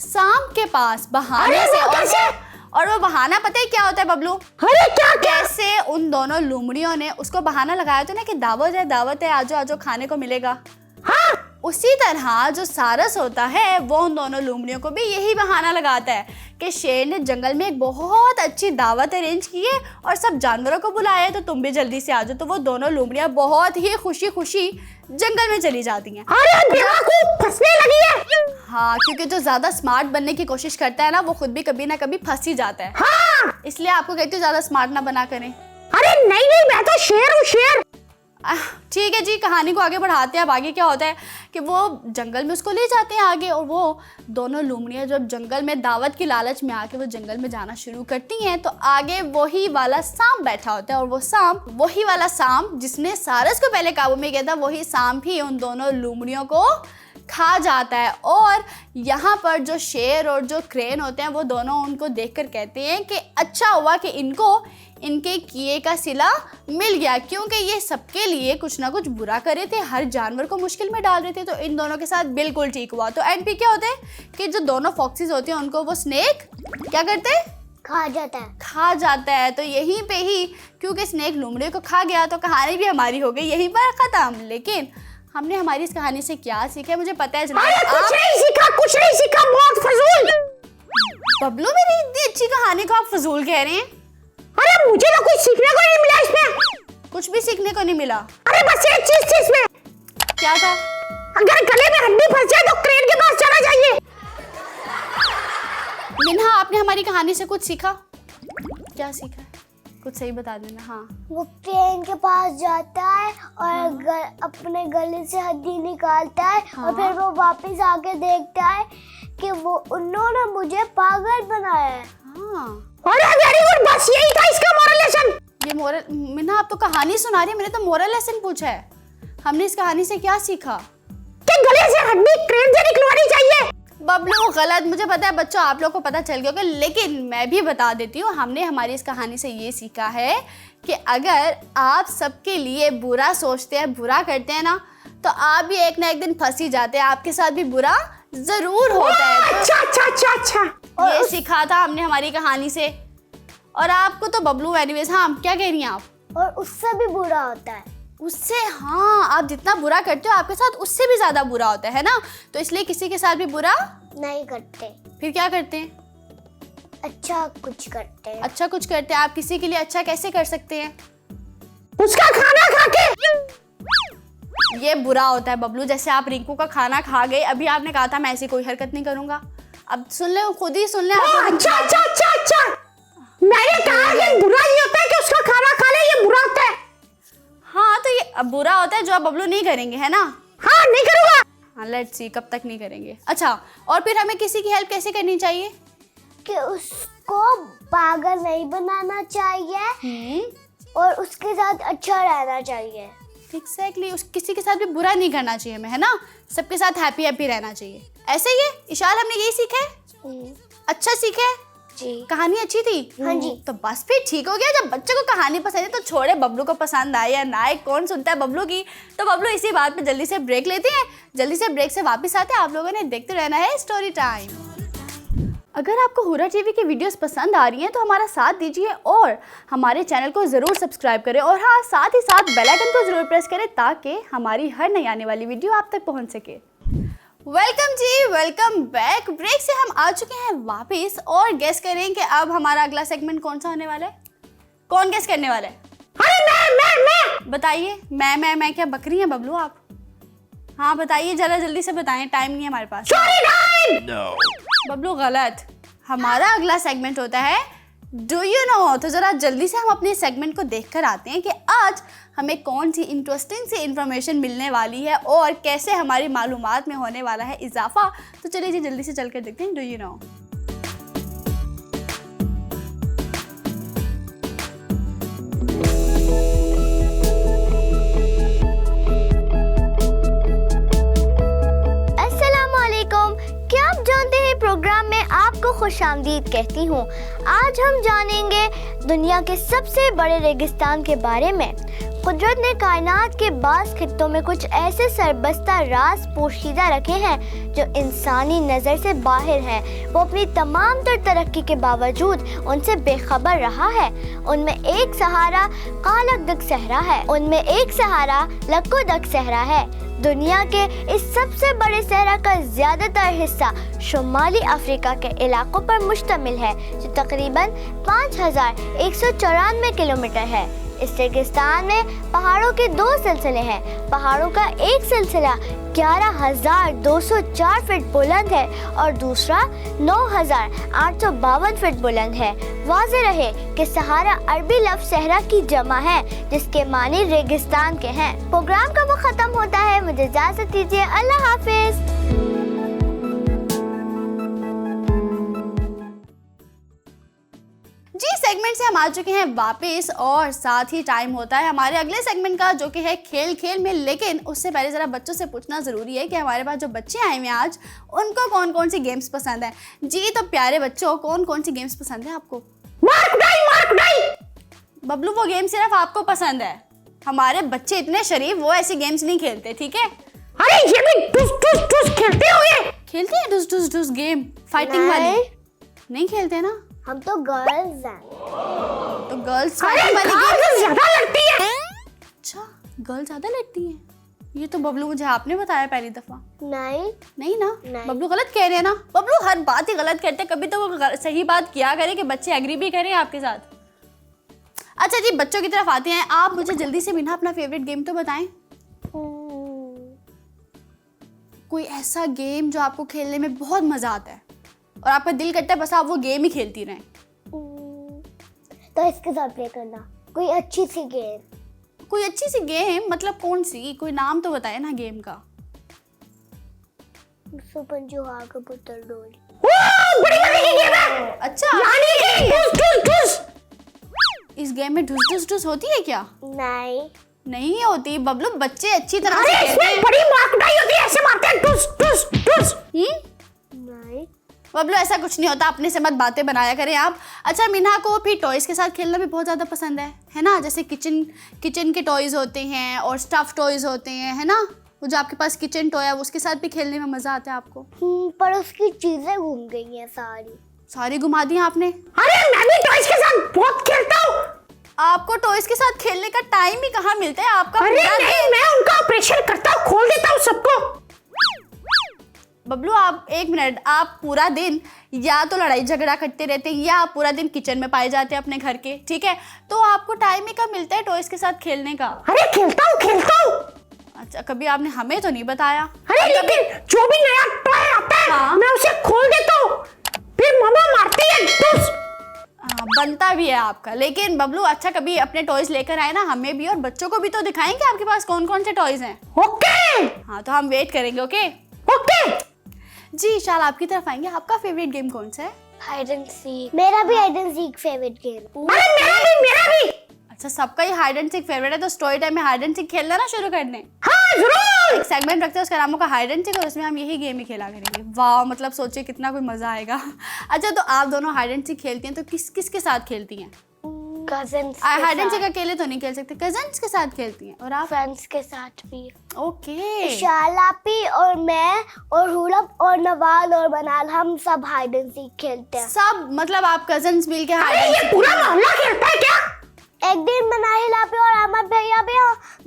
सांप के पास बहाने से, और वो बहाना पता है क्या होता है बबलू, अरे क्या कैसे उन दोनों लोमड़ियों ने उसको बहाना लगाया था ना कि दावत है आजो आजो खाने को मिलेगा। हाँ उसी तरह जो सारस होता है वो उन दोनों लोमड़ियों को भी यही बहाना लगाता है कि शेर ने जंगल में एक बहुत अच्छी दावत अरेंज की है और सब जानवरों को बुलाया है, तो तुम भी जल्दी से आ जाओ। तो वो दोनों लोमड़ियाँ बहुत ही खुशी खुशी जंगल में चली जाती हैं। अरे बेवकूफ फंसने लगी है। हाँ, क्योंकि जो ज़्यादा स्मार्ट बनने की कोशिश करता है ना वो खुद भी कभी ना कभी फंस ही जाता है। हाँ इसलिए आपको कहती हूँ ज़्यादा स्मार्ट ना बना करें। अरे नहीं नहीं, मैं तो शेर हूँ, शेर। ठीक है जी, कहानी को आगे बढ़ाते हैं। अब आगे क्या होता है कि वो जंगल में उसको ले जाते हैं आगे, और वो दोनों लोमड़ियाँ जब जंगल में दावत की लालच में आके वो जंगल में जाना शुरू करती हैं, तो आगे वही वाला सांप बैठा होता है, और वो सांप वही वाला सांप जिसने सारस को पहले काबू में किया था, वही सांप ही उन दोनों लोमड़ियों को खा जाता है। और यहाँ पर जो शेर और जो क्रेन होते हैं वो दोनों उनको देखकर कहते हैं कि अच्छा हुआ कि इनको इनके किए का सिला मिल गया, क्योंकि ये सबके लिए कुछ ना कुछ बुरा कर रहे थे, हर जानवर को मुश्किल में डाल रहे थे, तो इन दोनों के साथ बिल्कुल ठीक हुआ। तो एंड पे क्या होता है कि जो दोनों फॉक्सीज होते हैं उनको वो स्नेक क्या करते हैं, खा जाता है। खा जाता है। तो यहीं पे ही क्योंकि स्नेक लोमड़ी को खा गया तो कहानी भी हमारी हो गई यहीं पर खत्म। लेकिन हमने हमारी इस कहानी से क्या सीखा मुझे पता है जनाब। कुछ नहीं सीखा, बहुत फजूल। बबलू मेरी इतनी अच्छी कहानी को आप फजूल कह रहे हैं। अरे मुझे तो कुछ सीखने को नहीं मिला इसमें। कुछ भी सीखने को नहीं मिला। अरे बस एक चीज थी इसमें। क्या था? अगर गले में हड्डी फंस जाए तो क्रेन के पास जाना चाहिए। मिन्हा आपने हमारी कहानी से कुछ सीखा? क्या सीखा है? कुछ सही बता देना। हाँ, वो ट्रेन के पास जाता है और अपने गले से हड्डी निकालता है। हाँ। और फिर वो वापस आके देखता है कि वो उन्होंने मुझे पागल बनाया है। हाँ, अरे वेरी गुड, बस यही था इसका मोरल लेसन। ये मोरल मिन्हा आप तो कहानी सुना रही है, मैंने तो मोरल लेसन पूछा है। हमने इस कहानी से क्या सीखा? कि गले से हड्डी क्रेन से निकलवानी चाहिए। बबलू गलत, मुझे पता है बच्चों आप लोग को पता चल गया होगा, लेकिन मैं भी बता देती हूँ। हमने हमारी इस कहानी से ये सीखा है कि अगर आप सबके लिए बुरा सोचते हैं, बुरा करते हैं ना, तो आप भी एक ना एक दिन फंस ही जाते हैं। आपके साथ भी बुरा जरूर होता है। तो अच्छा। ये सीखा था हमने हमारी कहानी से। और आपको तो बबलू एनीवेज, हाँ क्या कह रही हैं आप? और उससे भी बुरा होता है। उससे, हाँ, आप जितना बुरा करते हो आपके साथ उससे भी ज्यादा बुरा होता है ना। तो इसलिए किसी के साथ भी बुरा नहीं करते, फिर क्या करते हैं? अच्छा कुछ करते हैं। अच्छा कुछ करते हैं। आप किसी के लिए अच्छा कैसे कर सकते हैं? उसका खाना खा के। ये बुरा होता है बबलू। जैसे आप रिंकू का खाना खा गए, अभी आपने कहा था मैं ऐसी कोई हरकत नहीं करूंगा। अब सुन ले, खुद ही सुन ले। अच्छा। मैंने कहा ये बुरा ही होता है कि उसका खाना खा ले, ये बुरा होता है। हाँ, तो ये अब बुरा होता है जो आप बबलू नहीं करेंगे, है ना? हाँ नहीं करूँगा। हाँ, लेट्स सी कब तक नहीं करेंगे। अच्छा, और फिर हमें किसी की हेल्प कैसे करनी चाहिए? कि उसको पागल नहीं बनाना चाहिए और उसके साथ अच्छा रहना चाहिए। एग्जैक्टली, उस किसी के साथ भी बुरा नहीं करना चाहिए हमें, है ना? सबके साथ हैप्पी हैप्पी रहना चाहिए। ऐसे ही है इशाल, हमने यही सीखा है। अच्छा सीखे है जी। कहानी अच्छी थी। हाँ जी। तो बस फिर ठीक हो गया। जब बच्चों को कहानी पसंद है तो छोड़े, बबलू को पसंद आए या ना आए, कौन सुनता है बबलू की। तो बबलू इसी बात पे जल्दी से ब्रेक लेते हैं। जल्दी से ब्रेक से वापस आते हैं। आप लोगों ने देखते रहना है स्टोरी टाइम। अगर आपको हुरा टीवी की वीडियोस पसंद आ रही हैं तो हमारा साथ दीजिए और हमारे चैनल को ज़रूर सब्सक्राइब करें। और हाँ, साथ ही साथ बेल आइकन को ज़रूर प्रेस करें ताकि हमारी हर नई आने वाली वीडियो आप तक पहुंच सके। वेलकम जी, वेलकम बैक। ब्रेक से हम आ चुके हैं वापस और गेस करें कि अब हमारा अगला सेगमेंट कौन सा होने वाला है। कौन गेस करने वाला है? अरे मैं बताइए। मैं क्या बकरी हैं बबलू आप? हाँ बताइए, जरा जल्दी से बताएं, टाइम नहीं है हमारे पास। बबलू गलत। हमारा अगला सेगमेंट होता है डू यू नो। तो जरा जल्दी से हम अपने सेगमेंट को देखकर आते हैं कि आज हमें कौन सी इंटरेस्टिंग सी इंफॉर्मेशन मिलने वाली है और कैसे हमारी मालूमात में होने वाला है इजाफा। तो चलिए जी जल्दी से चलकर देखते हैं डू यू नो। प्रोग्राम में आपको खुशामदीद कहती हूँ। आज हम जानेंगे दुनिया के सबसे बड़े रेगिस्तान के बारे में। कुदरत ने कायनात के बास खित्तों में कुछ ऐसे सरबस्ता राज पोशीदा रखे हैं जो इंसानी नज़र से बाहर हैं। वो अपनी तमाम तर तरक्की के बावजूद उनसे बेखबर रहा है। उनमें एक सहारा कालकदक सहरा है, उनमें एक सहारा लकोदक सहरा है। दुनिया के इस सबसे बड़े सहरा का ज़्यादातर हिस्सा शुमाली अफ्रीका के इलाकों पर मुश्तमिल है जो तकरीबन 5194 किलोमीटर है। इस रेगिस्तान में पहाड़ों के दो सिलसिले हैं। पहाड़ों का एक सिलसिला 11,204 फीट बुलंद है और दूसरा 9,852 फीट बुलंद है। वाज़े रहे कि सहारा अरबी लफ्ज़ सहरा की जमा है जिसके मानी रेगिस्तान के हैं। प्रोग्राम का वो ख़त्म होता है, मुझे इजाज़त दीजिए, अल्लाह हाफिज़। जी सेगमेंट से हम आ चुके हैं वापस और साथ ही टाइम होता है हमारे अगले सेगमेंट का जो कि है खेल खेल में। लेकिन उससे पहले ज़रा बच्चों से पूछना ज़रूरी है कि हमारे पास जो बच्चे आए हुए हैं आज उनको कौन कौन सी गेम्स पसंद है। जी तो प्यारे बच्चों, कौन कौन सी गेम्स पसंद है आपको? बबलू वो गेम सिर्फ आपको पसंद है, हमारे बच्चे इतने शरीफ वो ऐसी गेम्स नहीं खेलते, ठीक है? अरे ये भी टुस टुस टुस खेलते होंगे। खेलते हैं टुस टुस टुस गेम, फाइटिंग वाली? नहीं खेलते ना। हम तो गर्ल्स हैं। तो गर्ल्स अरे फाइटिंग वाली गर्ल्स गेम। ज्यादा लड़ती है। अच्छा, गर्ल ज्यादा लड़ती है। ये तो बबलू मुझे आपने बताया पहली दफा। नहीं नहीं ना? नहीं। बबलू गलत कह रहे हैं ना? बबलू हर बात ही गलत करते हैं, कभी तो वो सही बात किया करे कि बच्चे एग्री भी करें आपके साथ। अच्छा जी, बच्चों की तरफ आते हैं। आप मुझे जल्दी से बिना अपना फेवरेट गेम तो बताएं। कोई ऐसा गेम जो आपको खेलने में बहुत मजा आता है और आपका दिल करता है बस आप वो गेम ही खेलती रहें। तो इसके साथ प्ले करना कोई अच्छी सी गेम। कोई अच्छी सी गेम मतलब कौन सी? कोई नाम तो बताए ना गेम का। सुपंजू हाँ कबूतर डोली। ओ, बड़ी मजे की गेम है। अच्छा, यानी कि ठुस ठुस ठुस। इस गेम में ढुस ढुस ढुस होती है क्या? नहीं नहीं होती बबलू, बच्चे अच्छी तरह अरे से खेलते इसमें हैं। बड़ी मारकुटाई होती है, ऐसे मारते हैं ठुस ठुस ठुस। नहीं बबलू ऐसा कुछ नहीं होता, अपने से मत बातें बनाया करें आप। अच्छा, मीना को भी टॉयज के साथ खेलना भी बहुत ज़्यादा पसंद है ना? जैसे किचन के टॉयज होते हैं और स्टफ टॉयज होते हैं, है ना? वो जो आपके पास किचन टॉय है उसके साथ भी खेलने में मज़ा आता है आपको। पर उसकी चीजें घूम गई हैं सारी घुमा दी आपने। अरे मैं भी टॉयज के साथ बहुत खेलता हूँ। आपको टॉयज के साथ खेलने का टाइम ही कहाँ मिलता है? आपका अरे पूरा नहीं, मैं उनका ऑपरेशन करता हूँ, खोल देता हूँ सबको। बबलू आप एक मिनट, आप पूरा दिन या तो लड़ाई झगड़ा करते रहते हैं या आप पूरा दिन किचन में पाए जाते हैं अपने घर के, ठीक है? तो आपको टाइम ही कब मिलता है टॉयज के साथ खेलने का? अरे खेलता हूँ। अच्छा, कभी आपने हमें तो नहीं बताया। अरे लेकिन जो भी नया टॉय आता है हाँ। मैं उसे खोल देता हूँ, फिर मम्मा मारती है ठुस। हाँ, बनता भी है आपका। लेकिन बबलू अच्छा कभी अपने टॉयज लेकर आए ना, हमें भी और बच्चों को भी तो दिखाएंगे आपके पास कौन कौन से टॉयज हैं। ओके हाँ, तो हम वेट करेंगे। Okay okay. जी, शाल आपकी तरफ आएंगे। आपका फेवरेट गेम कौन सा है? Hide and seek. मेरा भी hide and seek favourite game. अरे मेरा भी। अच्छा, सबका ही हाइड एंड सीक फेवरेट है, तो स्टोरी टाइम में हाइड एंड सीक खेलना ना शुरू करने। हाँ जरूर। एक सेगमेंट रखते हैं, उसका नाम होगा हाइड एंड सीक और उसमें हम यही गेम ही खेला करेंगे। वाह, मतलब सोचिए कितना कोई मजा आएगा। अच्छा, तो आप दोनों हाइड एंड सीक खेलती हैं तो किसके साथ खेलती हैं? कजिन्स हाइड एंड सीक अकेले तो नहीं खेल सकते, कजन्स के साथ खेलती हैं। और आप? फ्रेंड्स के साथ भी। ओके। शालापी और मैं और हुरब और नवाल और मनाल हम सब हाइड एंड सीक खेलते हैं। सब मतलब आप कजन्स मिल के हाइड अरे एंड ये सीक? पूरा मोहल्ला खेलता है क्या? एक दिन मनाहिल आपी और अहमद भैया भी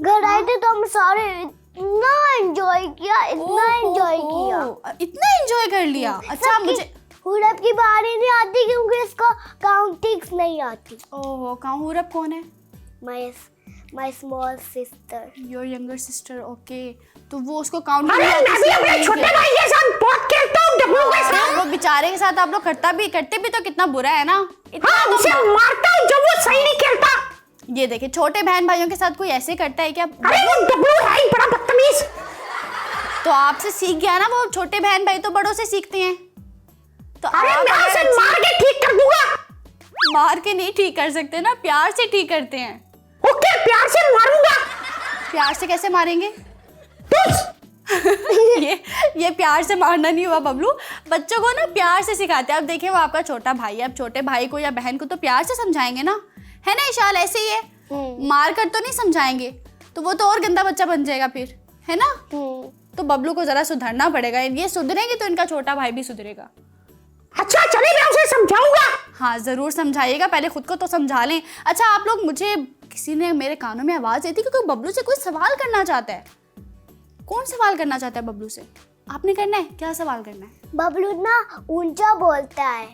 घर आए थे तो हम सारे इतना एंजॉय किया, इतना एंजॉय किया। इतना एंजॉय कर लिया। अच्छा, सबकी- मुझे हुरब की बारी नहीं आती क्योंकि इसको काउंटिंग्स नहीं आती। ओह, कहूँ हुरब कौन है? My small sister. Your younger sister. Okay, तो वो उसको काउंट अरे मैं भी अपने छोटे भाई के साथ बहुत खेलता हूँ, डब्लू के साथ। वो बेचारे के साथ आप लोग करते भी तो कितना बुरा है ना। इतना हाँ, तो उसे मारता हूँ जब वो सही नहीं खेलता। ये देखिए, छोटे बहन भाइयों के साथ कोई ऐसे करता है क्या? अरे वो डब्लू है ही बड़ा बदतमीज। तो आपसे सीख गया ना, वो छोटे बहन भाई तो बड़ों से सीखते हैं। तो अरे आप मैं अगर उसे मार के ठीक कर दूंगा। मार के नहीं ठीक कर सकते ना, प्यार से ठीक करते हैं। ओके, प्यार से मारूंगा। प्यार से कैसे मारेंगे? ठुस। ये प्यार से मारना नहीं हुआ बबलू। बच्चों को ना प्यार से सिखाते हैं। अब देखिए, वो आपका छोटा भाई है, अब छोटे भाई को या बहन को तो प्यार से समझाएंगे ना, है ना इशाल? ऐसे ही है, मार कर तो नहीं समझाएंगे, तो वो तो और गंदा बच्चा बन जाएगा फिर, है ना? तो बबलू को जरा सुधरना पड़ेगा। ये सुधरेंगे तो इनका छोटा भाई भी सुधरेगा। अच्छा चलिए, मैं उसे समझाऊंगा। हाँ, जरूर समझाइएगा, पहले खुद को तो समझा लें। अच्छा, आप लोग, मुझे किसी ने मेरे कानों में आवाज आई थी कि कोई बबलू से कोई सवाल करना चाहता है। कौन सवाल करना चाहता है बबलू से? आपने करना है? क्या सवाल करना है? बबलू ना ऊंचा बोलता है।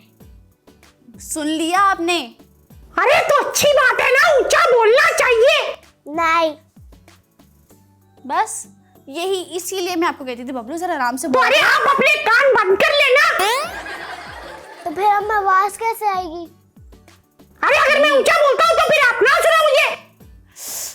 सुन लिया आपने? अरे तो अच्छी बात है ना, ऊंचा बोलना चाहिए। नहीं, बस यही, इसीलिए मैं आपको कहती थी बबलू जरा आराम से तो बोल। अरे आप अपने कान बंद कर लेना। तो फिर हमें आवाज कैसे आएगी? अरे अगर मैं ऊंचा बोलता हूँ तो फिर आप ना सुनो मुझे।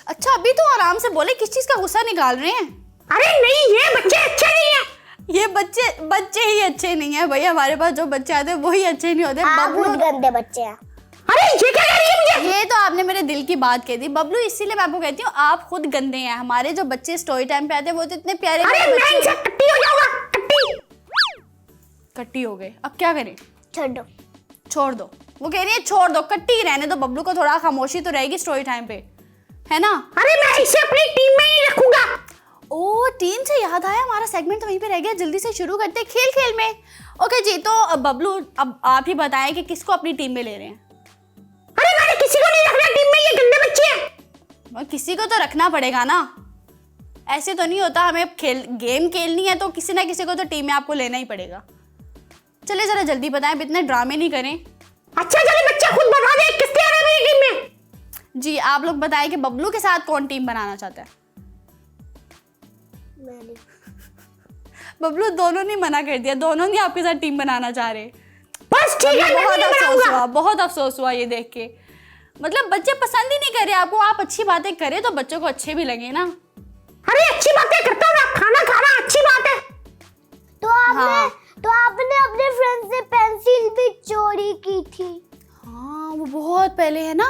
अच्छा, अभी तो आराम से बोले, किस चीज का गुस्सा निकाल रहे हैं? अरे नहीं, ये बच्चे अच्छे नहीं है। ये बच्चे ही अच्छे नहीं है भाई। हमारे पास जो बच्चे आते हैं वही अच्छे नहीं होते। आप बबलू, बहुत गंदे बच्चे हैं। अरे ये क्या कह रही है मुझे? ये तो आपने मेरे दिल की बात कह दी बबलू, इसीलिए मैं आपको कहती हूँ आप खुद गंदे हैं। हमारे जो बच्चे स्टोरी टाइम पे आते हैं वो तो इतने प्यारे अरे प्यारे मैं बच्चे इनसे कट्टी हो जाऊंगा, कट्टी। कट्टी हो गए, अब क्या करें? छोड़ो। छोड़ दो। वो कह रही है छोड़ दो, कट्टी ही रहने दो। बबलू को थोड़ा खामोशी तो रहेगी स्टोरी टाइम पे, है ना? अरे मैं इसे अपनी टीम में ही रखूंगा। ओ टीम से याद आया, हमारा सेगमेंट तो वहीं पे रह गया, जल्दी से शुरू करते हैं खेल खेल में। ओके जी, तो बबलू अब आप ही बताएं कि किसको अपनी टीम में ले रहे हैं। अरे मैंने किसी को नहीं रखना टीम में, ये गंदे बच्चे हैं। किसी को तो रखना पड़ेगा ना, ऐसे तो नहीं होता। हमें गेम खेलनी है तो किसी ना किसी को तो टीम में आपको लेना ही पड़ेगा। चलिए जरा जल्दी बताएं, इतने ड्रामे नहीं करें। अच्छा चलिए बच्चा खुद बता दे किसके आ रहे हैं मेरी टीम में। जी आप लोग बताएं कि बबलू के साथ कौन टीम बनाना चाहता है। मैंने बबलू दोनों ने मना कर दिया, दोनों ने आपके साथ टीम बनाना चाह रहे। बस ठीक है, बहुत अफसोस हुआ, बहुत अफसोस हुआ ये देख के। मतलब बच्चे पसंद ही नहीं कर रहे आपको, आप अच्छी बातें करें तो बच्चों को अच्छे भी लगे ना। अरे अच्छी बातें करता हूँ, खाना खाना अच्छी बात है। तो आपने अपने फ्रेंड से पेंसिल भी चोरी की थी। हाँ वो बहुत पहले है ना।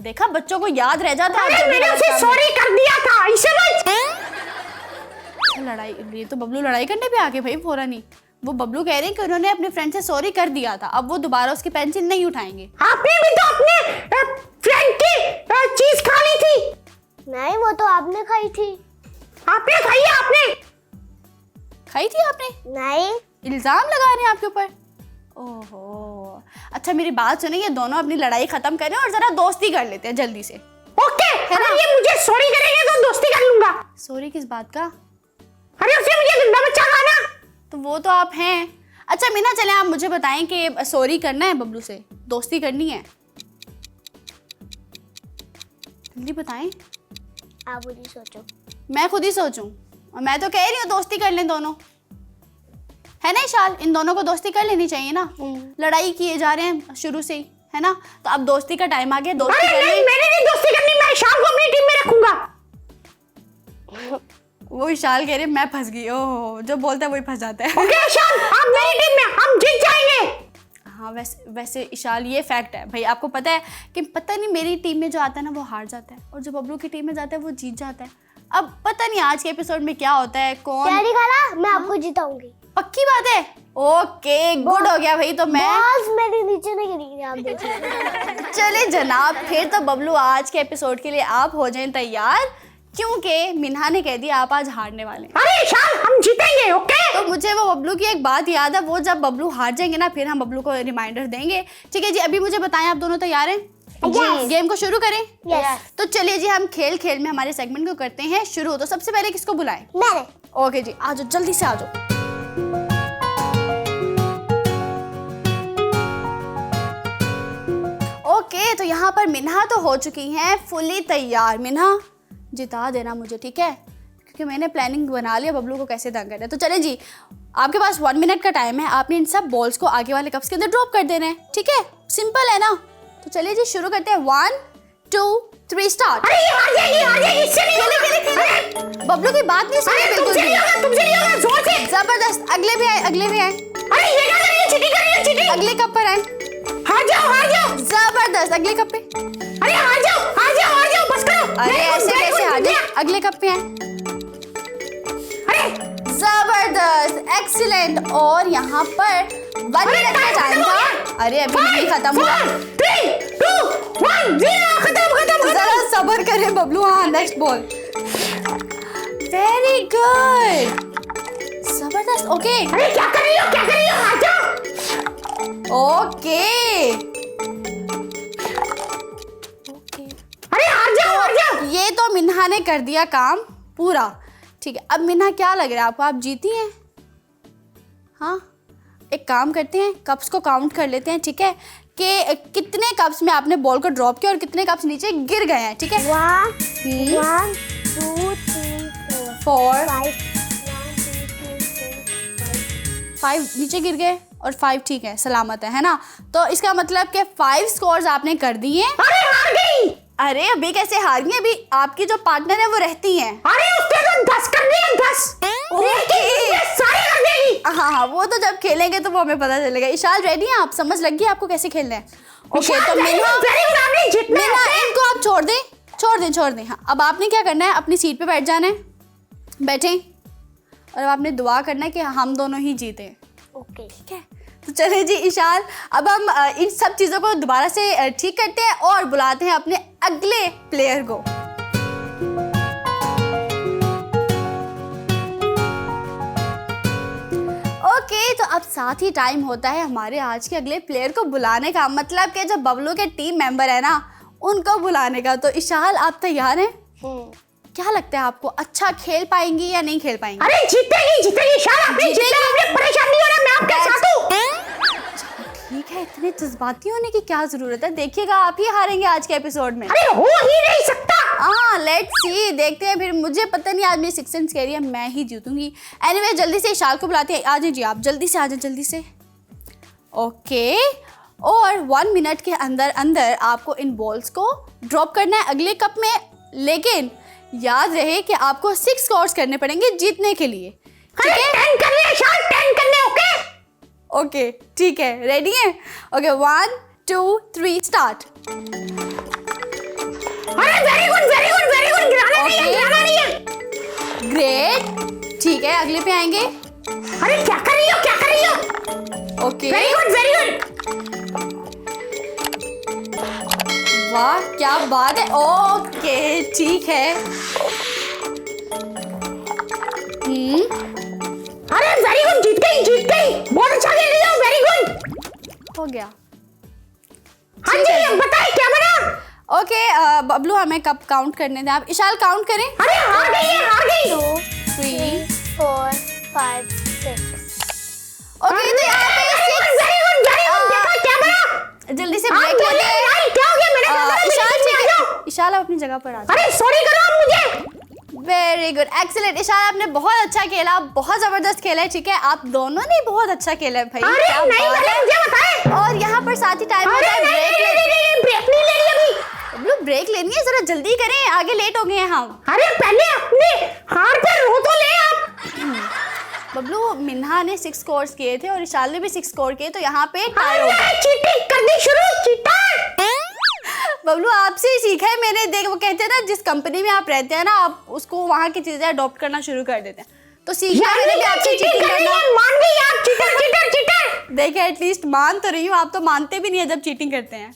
देखा बच्चों को याद रह जाता है। अरे मैंने उसे सॉरी कर दिया था, इसे लड़ाई, ये तो बबलू लड़ाई करने पे आके भाई फौरन ही। वो बबलू कह रहे हैं कि उन्होंने अपने फ्रेंड से सॉरी कर दिया था, अब वो दोबारा उसकी पेंसिल नहीं उठाएंगे। आपने भी तो अपने फ्रेंड की चीज खा ली थी। नहीं, वो तो आपने खाई थी। आपने खाई है? आपने खाई थी आपने? नहीं। इल्जाम लगा रहे हैं आपके ऊपर। ओहो अच्छा मेरी बात सुनिए, ये दोनों अपनी लड़ाई खत्म करें और जरा दोस्ती कर लेते हैं जल्दी से। ओके, अगर ये मुझे सॉरी करेंगे तो दोस्ती कर लूंगा। सॉरी किस बात का? अरे उसे मुझे गंदा बच्चा कहा ना। तो वो तो आप हैं। अच्छा मीना चले आप मुझे बताएं कि सॉरी करना है बबलू से, दोस्ती करनी है, जल्दी बताएं। आप खुद ही सोचो। मैं खुद ही सोचूं? और मैं तो कह रही हूँ दोस्ती कर लें दोनों, है ना इशाल? इन दोनों को दोस्ती कर लेनी चाहिए ना, लड़ाई किए जा रहे हैं शुरू से ही, है ना? तो अब दोस्ती का टाइम आ गया, दोस्ती कर लें। मैंने नहीं दोस्ती करनी, मैं इशाल को अपनी टीम में रखूंगा। वो इशाल कह रहे मैं फंस गई। ओह जो बोलता है वही फंस जाता है। ओके इशाल, आप मेरी टीम में, हम जीत जाएंगे। हाँ वैसे इशाल ये फैक्ट है भाई, आपको पता है कि पता नहीं मेरी टीम में जो आता है ना वो हार जाता है और जो बबलू की टीम में जाता है वो जीत जाता है। अब पता नहीं आज के एपिसोड में क्या होता है, कौन तैयारी करा, मैं आपको जिताऊंगी। पक्की बात है? ओके गुड हो गया भाई। तो मैं बस मेरे नीचे नहीं गिरी, आप देख लीजिए। चले जनाब, फिर तो बबलू आज के एपिसोड के लिए आप हो जाएं तैयार, क्योंकि मिन्हा ने कह दिया आप आज हारने वाले हैं। अरे इशाल हम जीतेंगे। ओके तो मुझे वो बबलू की एक बात याद है, वो जब बबलू हार जाएंगे ना फिर हम बबलू को रिमाइंडर देंगे। ठीक है जी, अभी मुझे बताएं आप दोनों तैयार हैं? Yes. गेम को शुरू करें? Yes. तो चलिए जी हम खेल खेल में हमारे सेगमेंट को करते हैं शुरू। तो सबसे पहले किसको बुलाएं? मैंने। ओके जी आ जाओ, जल्दी से आ जाओ। ओके तो यहाँ पर मिन्हा तो हो चुकी हैं फुली तैयार। मिन्हा जिता देना मुझे, ठीक है? क्योंकि मैंने प्लानिंग बना लिया बबलू को कैसे तंग करना है। तो चले जी, आपके पास 1 मिनट का टाइम है, आपने इन सब बॉल्स को आगे वाले कप्स के अंदर ड्रॉप कर देना है, ठीक है? सिंपल है ना? तो चलिए जी शुरू करते हैं। 1 2 3 स्टार्ट। अरे ये हार जाएगी, इससे नहीं होगा। बबलू की बात नहीं सुनी बिल्कुल तुमसे भी। नहीं होगा, तुमसे नहीं होगा, जोर से। जबरदस्त, अगले भी आए, अगले भी आए। अरे ये क्या कर रही है, चीटिंग कर रही है, चीटिंग। अगले कप पर आए। हार जाओ, हार जाओ। जबरदस्त, अगले कप पे। अरे हार जाओ, हार जाओ, हार जाओ, बस करो। अरे ऐसे कैसे हार जाए? अगले कप पे आए। अरे जबरदस्त, एक्सीलेंट। और यहाँ पर 1 मिनट का टाइम था। अरे अभी नहीं खत्म हुआ। 3 2 1 0 खत्म। जरा सब्र करें बबलू। हाँ नेक्स्ट बॉल। वेरी गुड, जबरदस्त। ओके अरे क्या कर रही हो, क्या कर रही हो, हार जाओ। ओके अरे हार जाओ, हार जाओ। ये तो मिन्हा ने कर दिया काम पूरा। ठीक है अब मिन्हा क्या लग रहा है आपको, आप जीती हैं? हाँ एक काम करते हैं, कप्स को काउंट कर लेते हैं, ठीक है? कि कितने कप्स में आपने बॉल को ड्रॉप किया और कितने कप्स नीचे गिर गए हैं, ठीक है? 1 2 3 4 4 5 नीचे गिर गए और 5 ठीक है, सलामत है ना? तो इसका मतलब कि 5 स्कोर्स आपने कर दिए। अरे हार गई। अरे अभी कैसे हार गई? अभी आपकी जो पार्टनर है वो रहती हैं। अरे उसके तो 10 कर दिए, 10। ओके सारे कर देगी। हाँ वो तो जब खेलेंगे तो वो हमें पता चलेगा। इशाल रेडी हैं आप? समझ लग गई आपको कैसे खेलना है? ओके तो मिन्हा इनको आप छोड़ दें। हाँ अब आपने क्या करना है, अपनी सीट पे बैठ जाना है, बैठें, और अब आपने दुआ करना है कि हम दोनों ही जीते। ओके ठीक है तो चलिए जी इशाल, अब हम इन सब चीज़ों को दोबारा से ठीक करते हैं और बुलाते हैं अपने अगले प्लेयर को। ओके, तो अब साथ ही टाइम होता है हमारे आज के अगले प्लेयर को बुलाने का, मतलब कि जो बबलू के टीम मेंबर है ना उनको बुलाने का। तो इशाल, आप तैयार हैं? क्या लगता है आपको, अच्छा खेल पाएंगी या नहीं खेल पाएंगी? अरे जीतेगी इशाल, आपने जीतना, आपने परेशान नहीं होना, मैं आपके साथ हूँ। ठीक है, इतने जज्बाती होने की क्या जरूरत है, देखिएगा आप ही हारेंगे आज के एपिसोड में। अरे हो ही नहीं सकता। हाँ, लेट्स सी, देखते हैं फिर। मुझे पता नहीं, आज मेरी सिक्स सेंस कह रही है मैं ही जीतूंगी। एनीवे, जल्दी से इशाल को बुलाते हैं। आ जाइए जी, आप जल्दी से आ जाए, जल्दी से। ओके, और 1 मिनट के अंदर अंदर आपको इन बॉल्स को ड्रॉप करना है अगले कप में, लेकिन याद रहे कि आपको 6 स्कोर्स करने पड़ेंगे जीतने के लिए। ठीक है, 10 करने इशाल, 10 करने। ओके, ठीक है, रेडी है? Okay, 1 2 3 start. अरे वेरी गुड, गिराना नहीं है। ग्रेट, ठीक है, अगले पे आएंगे। अरे क्या कर रही हो? Okay, very good. वाह, क्या बात है। ओके, ठीक है। अरे वेरी गुड, जीत गई, बहुत अच्छा खेल रही हो, वेरी गुड। हो गया। हाँ जी, अब बताइए क्या बना? ओके, बबलू हमें कब काउंट करने दें, आप इशाल काउंट करें। अरे हार गई। 2 3 4 5 6। ओके, तो यहाँ पे वेरी गुड, देखो क्या बना। जल्दी से ब्रेक लेते हैं। क्या हो गया? इशाल, ठीक है, इशाल आप अपनी जगह पर आ जाओ। अरे सॉरी करो मुझे। वेरी गुड, एक्सीलेंट इशाल, आपने बहुत अच्छा खेला, बहुत जबरदस्त खेला है। ठीक है, आप दोनों ने बहुत अच्छा खेला है भाई। अरे क्या नहीं, बात है। मुझे बताएं। और यहाँ पर साथ ही टाइम होता है नहीं, ब्रेक नहीं ले रही अभी। बबलू, ब्रेक लेनी है, जरा जल्दी करें, आगे लेट हो गए हैं हम। अरे पहले अपने हार पर रो तो ले आप। बबलू, मिन्हा ने 6 स्कोर्स किए थे और इशाल ने भी 6 स्कोर किए, तो यहाँ पे टाई हो गया। चीटिंग करनी शुरू, चीटर। बबलू, आपसे ही सीखा है मैंने। देख, वो कहते हैं ना, जिस कंपनी में आप रहते हैं ना, आप उसको वहाँ की चीजें अडॉप्ट करना शुरू कर देते हैं, तो सीखा मैंने भी आपसे चीटिंग करना। मान गई आप, चीटर। देखिए, एटलीस्ट मान तो रही हूँ, आप तो मानते भी नहीं है जब चीटिंग करते हैं।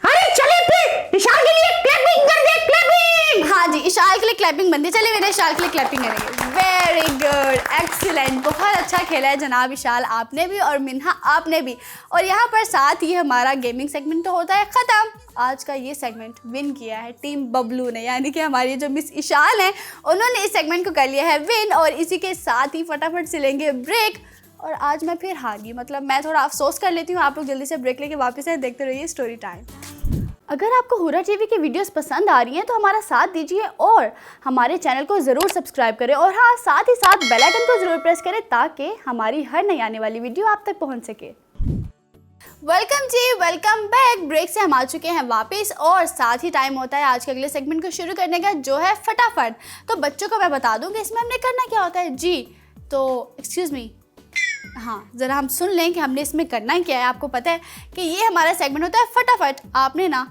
अरे चले फिर इशाल के लिए क्लैपिंग कर दे, क्लैपिंग। हाँ जी, इशाल के लिए क्लैपिंग बनती है। चलिए, मेरे इशाल के लिए क्लैपिंग करेंगे। वेरी गुड, एक्सीलेंट, बहुत अच्छा खेला है जनाब इशाल, आपने भी और मिन्हा आपने भी। और यहाँ पर साथ ही हमारा गेमिंग सेगमेंट तो होता है ख़त्म। आज का ये सेगमेंट विन किया है टीम बबलू ने, यानी कि हमारी जो मिस इशाल हैं उन्होंने इस सेगमेंट को कर लिया है विन। और इसी के साथ ही फटाफट से लेंगे ब्रेक। और आज मैं फिर हार गई, मतलब मैं थोड़ा अफसोस कर लेती हूँ। आप लोग जल्दी से ब्रेक लेके वापस आए, देखते रहिए स्टोरी टाइम। अगर आपको हुरा टीवी की वीडियोस पसंद आ रही हैं तो हमारा साथ दीजिए और हमारे चैनल को ज़रूर सब्सक्राइब करें। और हाँ, साथ ही साथ बेल आइकन को ज़रूर प्रेस करें ताकि हमारी हर नई आने वाली वीडियो आप तक पहुंच सके। वेलकम जी, वेलकम बैक। ब्रेक से हम आ चुके हैं वापस और साथ ही टाइम होता है आज के अगले सेगमेंट को शुरू करने का, जो है फटाफट। तो बच्चों को मैं बता दूँ कि इसमें हमने करना क्या होता है जी। तो एक्सक्यूज़ मी, हाँ, ज़रा हम सुन लें कि हमने इसमें करना क्या है। आपको पता है कि ये हमारा सेगमेंट होता है फटाफट। आपने ना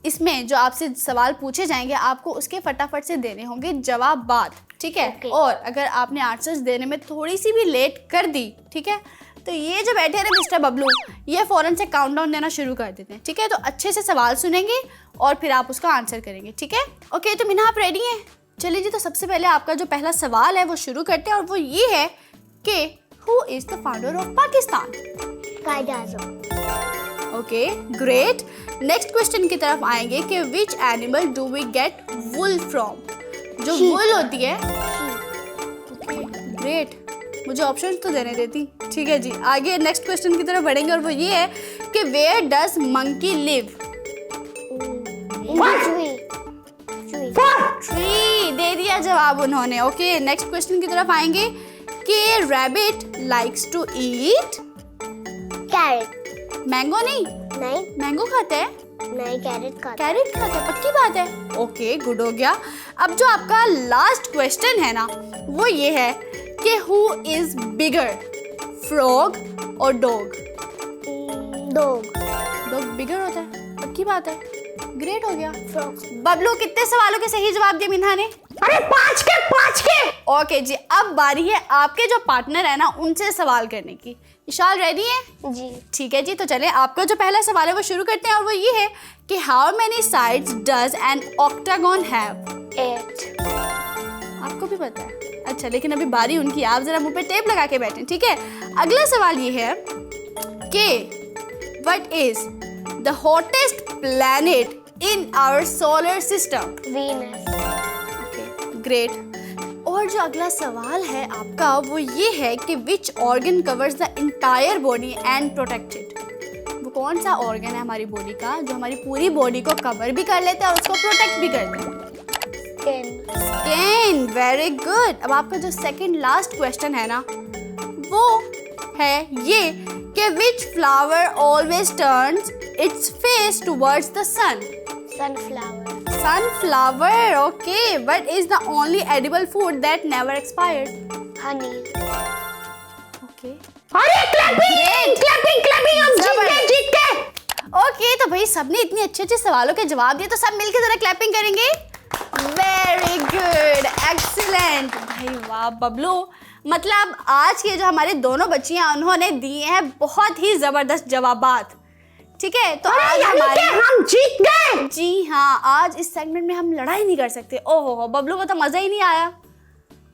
इसमें जो आपसे सवाल पूछे जाएंगे, आपको उसके फटाफट से देने होंगे जवाब बाद, ठीक है। Okay. और अगर आपने आंसर्स देने में थोड़ी सी भी लेट कर दी, ठीक है, तो ये जो बैठे हैं मिस्टर बबलू, ये फ़ौरन से काउंटडाउन देना शुरू कर देते हैं, ठीक है। तो अच्छे से सवाल सुनेंगे और फिर आप उसका आंसर करेंगे, ठीक है। ओके, तो मिन्हा आप रेडी हैं? चलिए जी, तो सबसे पहले आपका जो पहला सवाल है वो शुरू करते हैं और वो ये है कि who is the founder of Pakistan? Quaid Azam. Okay, great. Next question की तरफ आएंगे कि which animal do we get wool from? जो वुल होती है। ग्रेट, मुझे ऑप्शन तो देने देती। ठीक है जी, आगे नेक्स्ट क्वेश्चन की तरफ बढ़ेंगे और वो ये है कि where does monkey live? Tree, दे दिया जवाब उन्होंने। ओके, नेक्स्ट क्वेश्चन की तरफ आएंगे कि rabbit likes to eat carrot. Mango नहीं, मैंगो खाते हैं, नहीं कैरेट खाता। कैरेट खाते हैं, पक्की बात है। ओके, गुड हो गया। अब जो आपका लास्ट क्वेश्चन है ना, वो ये है कि हु इज बिगर, फ्रॉग और डॉग? डॉग बिगर होता है, पक्की बात है। ग्रेट हो गया। फ्रॉग। बबलू, कितने सवालों के सही जवाब दिए मिन्हा ने? अरे 5 के। ओके जी, अब बारी है आपके जो पार्टनर है ना उनसे सवाल करने की। इशाल रेडी है? जी। ठीक है जी, तो चले आपका जो पहला सवाल है वो शुरू करते हैं और वो ये है कि how many sides does N octagon have? 8। आपको भी पता है? अच्छा, लेकिन अभी बारी उनकी, आप जरा मुंह पे टेप लगा के बैठें, ठीक है। अगला सवाल ये है कि what is the hottest planet in our solar system? Venus. Great. और जो अगला सवाल है आपका वो ये है कि which organ covers the entire body and protected? वो कौन सा ऑर्गन है हमारी बॉडी का जो हमारी पूरी बॉडी को कवर भी कर लेते हैं और उसको प्रोटेक्ट भी करते हैं? स्किन। Very good. अब आपका जो सेकंड लास्ट क्वेश्चन है ना वो है ये कि which flower always turns its face towards the sun? Sunflower. Sunflower, okay. What is the only edible food that never expires? Honey. Okay. अरे क्लैपिंग क्लैपिंग क्लैपिंग, हम जीत गए। ओके, तो भाई सबने इतने अच्छे अच्छे सवालों के जवाब दिए, तो सब मिलकर जरा क्लैपिंग करेंगे। Very good, excellent. भाई वाह बबलू, मतलब आज के जो हमारे दोनों बच्चियां उन्होंने दिए हैं बहुत ही जबरदस्त जवाबात, ठीक है। तो आज हमारे हम जीत गए। जी हाँ, आज इस सेगमेंट में हम लड़ाई नहीं कर सकते। ओहो, बबलू को तो मजा ही नहीं आया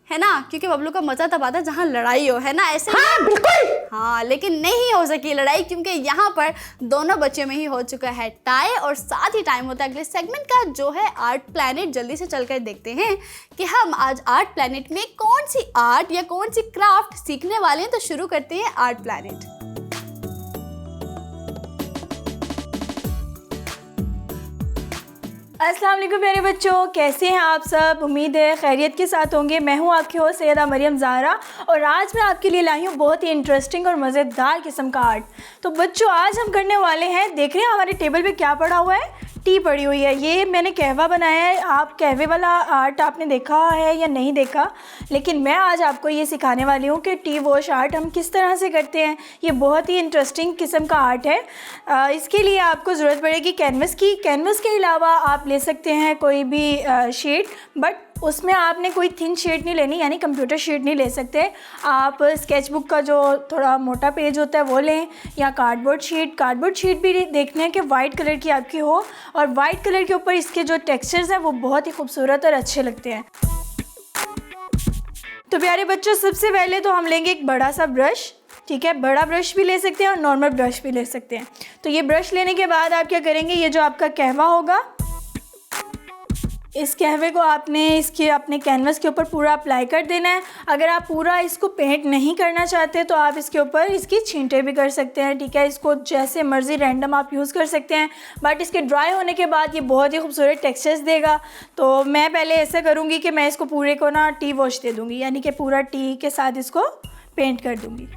है ना, क्योंकि बबलू का मजा तब आता है जहाँ लड़ाई हो, है ना, ऐसे। हाँ बिल्कुल। हाँ, लेकिन नहीं हो सकी लड़ाई क्योंकि यहाँ पर दोनों बच्चों में ही हो चुका है टाई, और साथ ही टाइम होता है अगले सेगमेंट का जो है आर्ट प्लैनेट। जल्दी से चलकर देखते हैं कि हम आज आर्ट प्लैनेट में कौन सी आर्ट या कौन सी क्राफ्ट सीखने वाले हैं। तो शुरू करते हैं आर्ट प्लैनेट। अस्सलाम वालेकुम प्यारे बच्चों, कैसे हैं आप सब? उम्मीद है खैरियत के साथ होंगे। मैं हूं आपकी होस्ट सैयदा मरियम ज़ाहरा, और आज मैं आपके लिए लाई हूं बहुत ही इंटरेस्टिंग और मज़ेदार किस्म का आर्ट। तो बच्चों आज हम करने वाले हैं, देख रहे हैं हमारे टेबल पे क्या पड़ा हुआ है? टी पड़ी हुई है। ये मैंने कहवा बनाया है। आप कहवे वाला आर्ट आपने देखा है या नहीं देखा, लेकिन मैं आज आपको ये सिखाने वाली हूँ कि टी वॉश आर्ट हम किस तरह से करते हैं। ये बहुत ही इंटरेस्टिंग किस्म का आर्ट है। इसके लिए आपको ज़रूरत पड़ेगी कैनवस की। कैनवस के अलावा आप ले सकते हैं कोई भी शीट, बट उसमें आपने कोई थिन शीट नहीं लेनी, यानी कंप्यूटर शीट नहीं ले सकते। आप स्केचबुक का जो थोड़ा मोटा पेज होता है वो लें, या कार्डबोर्ड शीट। कार्डबोर्ड शीट भी देखना है कि वाइट कलर की आपकी हो, और वाइट कलर के ऊपर इसके जो टेक्सचर्स हैं वो बहुत ही खूबसूरत और अच्छे लगते हैं। तो प्यारे बच्चों, सबसे पहले तो हम लेंगे एक बड़ा सा ब्रश, ठीक है। बड़ा ब्रश भी ले सकते हैं और नॉर्मल ब्रश भी ले सकते हैं। तो ये ब्रश लेने के बाद आप क्या करेंगे, ये जो आपका कहवा होगा, इस कहवे को आपने इसके अपने कैनवस के ऊपर पूरा अप्लाई कर देना है। अगर आप पूरा इसको पेंट नहीं करना चाहते तो आप इसके ऊपर इसकी छींटे भी कर सकते हैं, ठीक है। इसको जैसे मर्ज़ी रैंडम आप यूज़ कर सकते हैं, बट इसके ड्राई होने के बाद ये बहुत ही खूबसूरत टेक्सचर्स देगा। तो मैं पहले ऐसा करूँगी कि मैं इसको पूरे को ना टी वॉश दे दूँगी, यानी कि पूरा टी के साथ इसको पेंट कर दूँगी।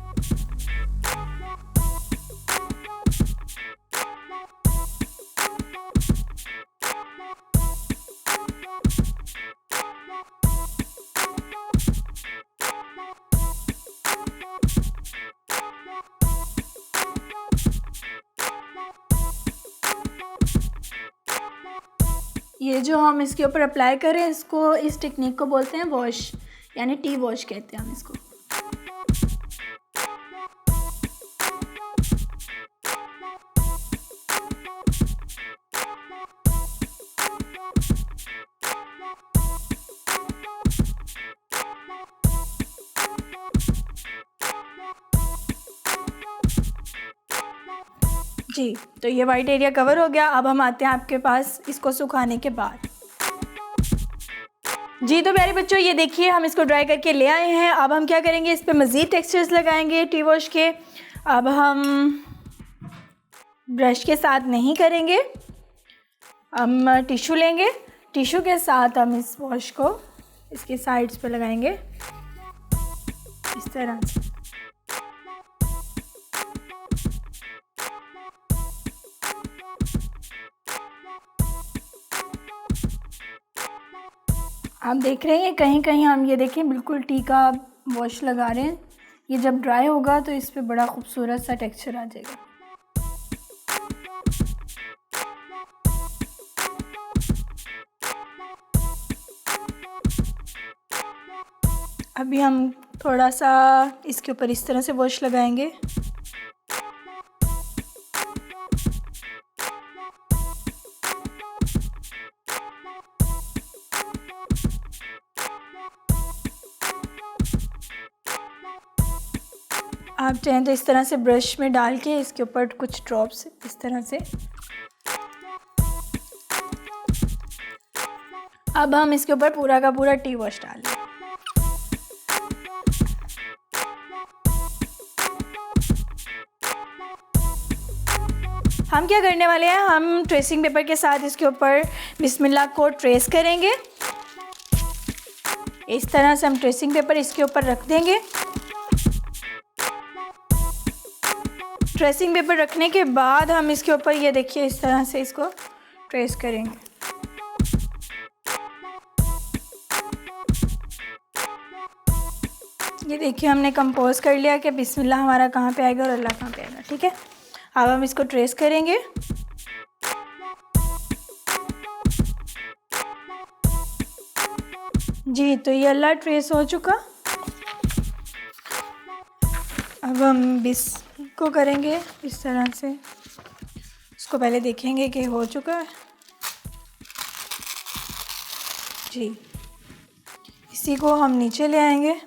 ये जो हम इसके ऊपर अप्लाई करें, इसको इस टेक्निक को बोलते हैं वॉश, यानी टी वॉश कहते हैं हम इसको। जी, तो ये वाइट एरिया कवर हो गया। अब हम आते हैं आपके पास इसको सुखाने के बाद। जी, तो प्यारे बच्चों ये देखिए हम इसको ड्राई करके ले आए हैं। अब हम क्या करेंगे, इस पे मज़ीद टेक्सचर्स लगाएंगे टी वॉश के। अब हम ब्रश के साथ नहीं करेंगे, हम टिश्यू लेंगे। टिश्यू के साथ हम इस वॉश को इसके साइड्स पे लगाएंगे इस तरह से। आप देख रहे हैं कहीं कहीं हम ये देखें बिल्कुल टी का वॉश लगा रहे हैं। ये जब ड्राई होगा तो इस पे बड़ा खूबसूरत सा टेक्सचर आ जाएगा। अभी हम थोड़ा सा इसके ऊपर इस तरह से वॉश लगाएंगे। आप चाहें तो इस तरह से ब्रश में डाल के इसके ऊपर कुछ ड्रॉप्स इस तरह से। अब हम इसके ऊपर पूरा का पूरा टी वॉश डाल दें। हम क्या करने वाले हैं, हम ट्रेसिंग पेपर के साथ इसके ऊपर बिस्मिल्लाह को ट्रेस करेंगे। इस तरह से हम ट्रेसिंग पेपर इसके ऊपर रख देंगे। ट्रेसिंग पेपर रखने के बाद हम इसके ऊपर ये देखिए इस तरह से इसको ट्रेस करेंगे। ये देखिए हमने कंपोज कर लिया कि बिस्मिल्लाह हमारा कहाँ पे आएगा और अल्लाह कहाँ पे आएगा। ठीक है, अब हम इसको ट्रेस करेंगे। जी, तो ये अल्लाह ट्रेस हो चुका। अब हम बिस को करेंगे इस तरह से, इसको पहले देखेंगे कि हो चुका है। जी, इसी को हम नीचे ले आएंगे।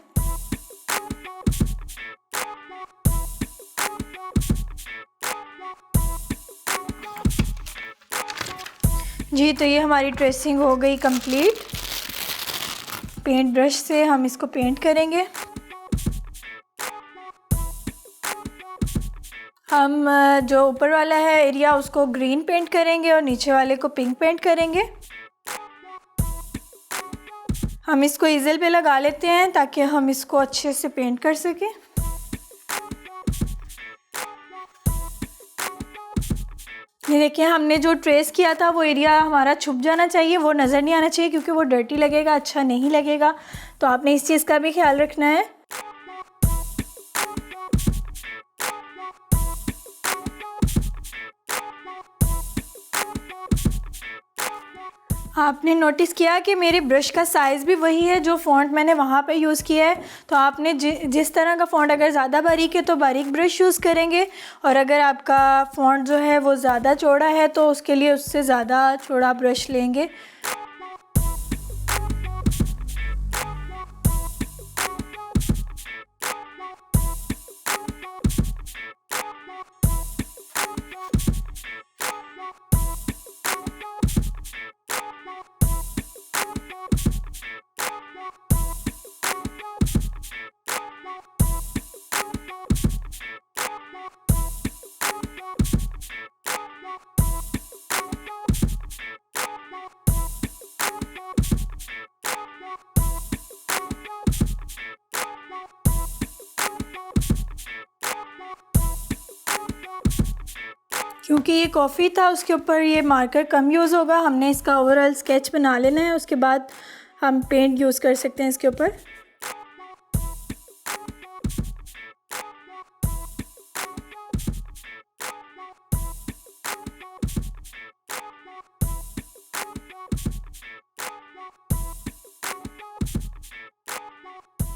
जी, तो ये हमारी ट्रेसिंग हो गई कंप्लीट। पेंट ब्रश से हम इसको पेंट करेंगे। हम जो ऊपर वाला है एरिया उसको ग्रीन पेंट करेंगे और नीचे वाले को पिंक पेंट करेंगे। हम इसको ईज़ल पे लगा लेते हैं ताकि हम इसको अच्छे से पेंट कर सकें। ये देखिए हमने जो ट्रेस किया था वो एरिया हमारा छुप जाना चाहिए, वो नज़र नहीं आना चाहिए क्योंकि वो डर्टी लगेगा, अच्छा नहीं लगेगा। तो आपने इस चीज़ का भी ख्याल रखना है। आपने नोटिस किया कि मेरे ब्रश का साइज़ भी वही है जो फ़ॉन्ट मैंने वहाँ पे यूज़ किया है। तो आपने जिस तरह का फ़ॉन्ट अगर ज़्यादा बारीक है तो बारीक ब्रश यूज़ करेंगे, और अगर आपका फ़ॉन्ट जो है वो ज़्यादा चौड़ा है तो उसके लिए उससे ज़्यादा चौड़ा ब्रश लेंगे। क्योंकि ये कॉफ़ी था उसके ऊपर ये मार्कर कम यूज़ होगा। हमने इसका ओवरऑल स्केच बना लेना है, उसके बाद हम पेंट यूज़ कर सकते हैं इसके ऊपर।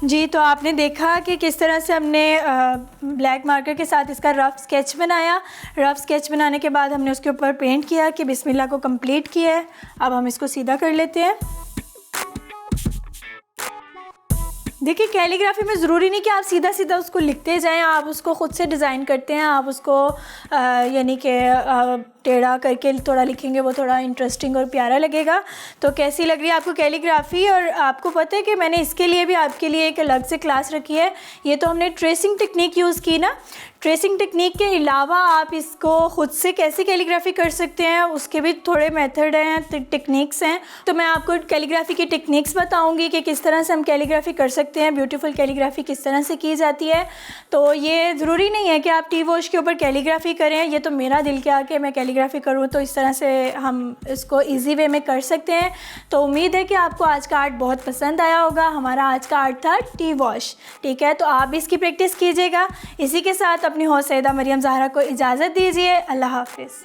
जी, तो आपने देखा कि किस तरह से हमने ब्लैक मार्कर के साथ इसका रफ़ स्केच बनाया। रफ़ स्केच बनाने के बाद हमने उसके ऊपर पेंट किया कि बिस्मिल्लाह को कंप्लीट किया है। अब हम इसको सीधा कर लेते हैं। देखिए कैलीग्राफी में ज़रूरी नहीं कि आप सीधा सीधा उसको लिखते जाएं, आप उसको ख़ुद से डिज़ाइन करते हैं। आप उसको यानी कि टेढ़ा करके थोड़ा लिखेंगे, वो थोड़ा इंटरेस्टिंग और प्यारा लगेगा। तो कैसी लग रही है आपको कैलीग्राफी? और आपको पता है कि मैंने इसके लिए भी आपके लिए एक अलग से क्लास रखी है। ये तो हमने ट्रेसिंग टेक्निक यूज़ की ना, ट्रेसिंग टेक्निक के अलावा आप इसको ख़ुद से कैसे कैलीग्राफी कर सकते हैं उसके भी थोड़े मेथड हैं, टेक्निक्स हैं। तो मैं आपको कैलीग्राफी की टेक्निक्स बताऊंगी कि किस तरह से हम कैलीग्राफी कर सकते हैं, ब्यूटीफुल कैलीग्राफी किस तरह से की जाती है। तो ये ज़रूरी नहीं है कि आप टी वॉश के ऊपर कैलीग्राफी करें। ये तो मेरा दिल क्या कि मैं कैलीग्राफी करूँ, तो इस तरह से हम इसको ईजी वे में कर सकते हैं। तो उम्मीद है कि आपको आज का आर्ट बहुत पसंद आया होगा। हमारा आज का आर्ट था टी वॉश, ठीक है। तो आप भी इसकी प्रैक्टिस कीजिएगा। इसी के साथ अपनी होस्ट सैयदा मरियम ज़हरा को इजाज़त दीजिए। अल्लाह हाफ़िज़।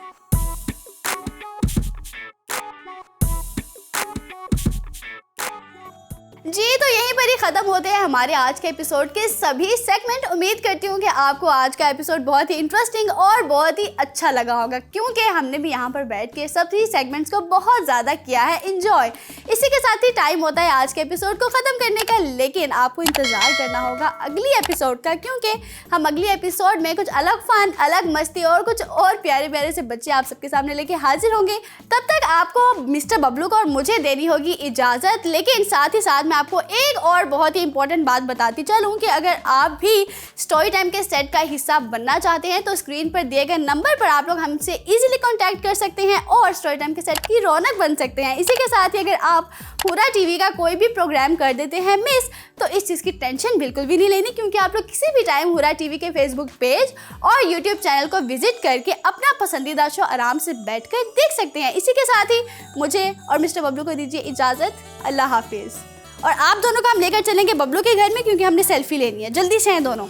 जी तो यहीं पर ही ख़त्म होते हैं हमारे आज के एपिसोड के सभी सेगमेंट। उम्मीद करती हूँ कि आपको आज का एपिसोड बहुत ही इंटरेस्टिंग और बहुत ही अच्छा लगा होगा, क्योंकि हमने भी यहाँ पर बैठ के सभी सेगमेंट्स को बहुत ज़्यादा किया है इंजॉय। इसी के साथ ही टाइम होता है आज के एपिसोड को ख़त्म करने का, लेकिन आपको इंतज़ार करना होगा अगली एपिसोड का, क्योंकि हम अगली एपिसोड में कुछ अलग फन, अलग मस्ती और कुछ और प्यारे प्यारे से बच्चे आप सबके सामने लेके हाजिर होंगे। तब तक आपको मिस्टर बबलू को और मुझे देनी होगी इजाज़त, लेकिन साथ ही साथ मैं आपको एक और बहुत ही इंपॉर्टेंट बात बताती चलूं कि अगर आप भी स्टोरी टाइम के सेट का हिस्सा बनना चाहते हैं तो स्क्रीन पर दिए गए नंबर पर आप लोग हमसे इजीली कांटेक्ट कर सकते हैं और स्टोरी टाइम के सेट की रौनक बन सकते हैं। इसी के साथ ही अगर आप पूरा टीवी का कोई भी प्रोग्राम कर देते हैं मिस, तो इस चीज़ की टेंशन बिल्कुल भी नहीं लेनी, क्योंकि आप लोग किसी भी टाइम हुरा टीवी के फेसबुक पेज और यूट्यूब चैनल को विजिट करके अपना पसंदीदा शो आराम से बैठकर देख सकते हैं। इसी के साथ ही मुझे और मिस्टर बबलू को दीजिए इजाज़त। अल्लाह हाफिज़। और आप दोनों को हम लेकर चलेंगे बबलू के घर में, क्योंकि हमने सेल्फी लेनी है। जल्दी से हैं दोनों।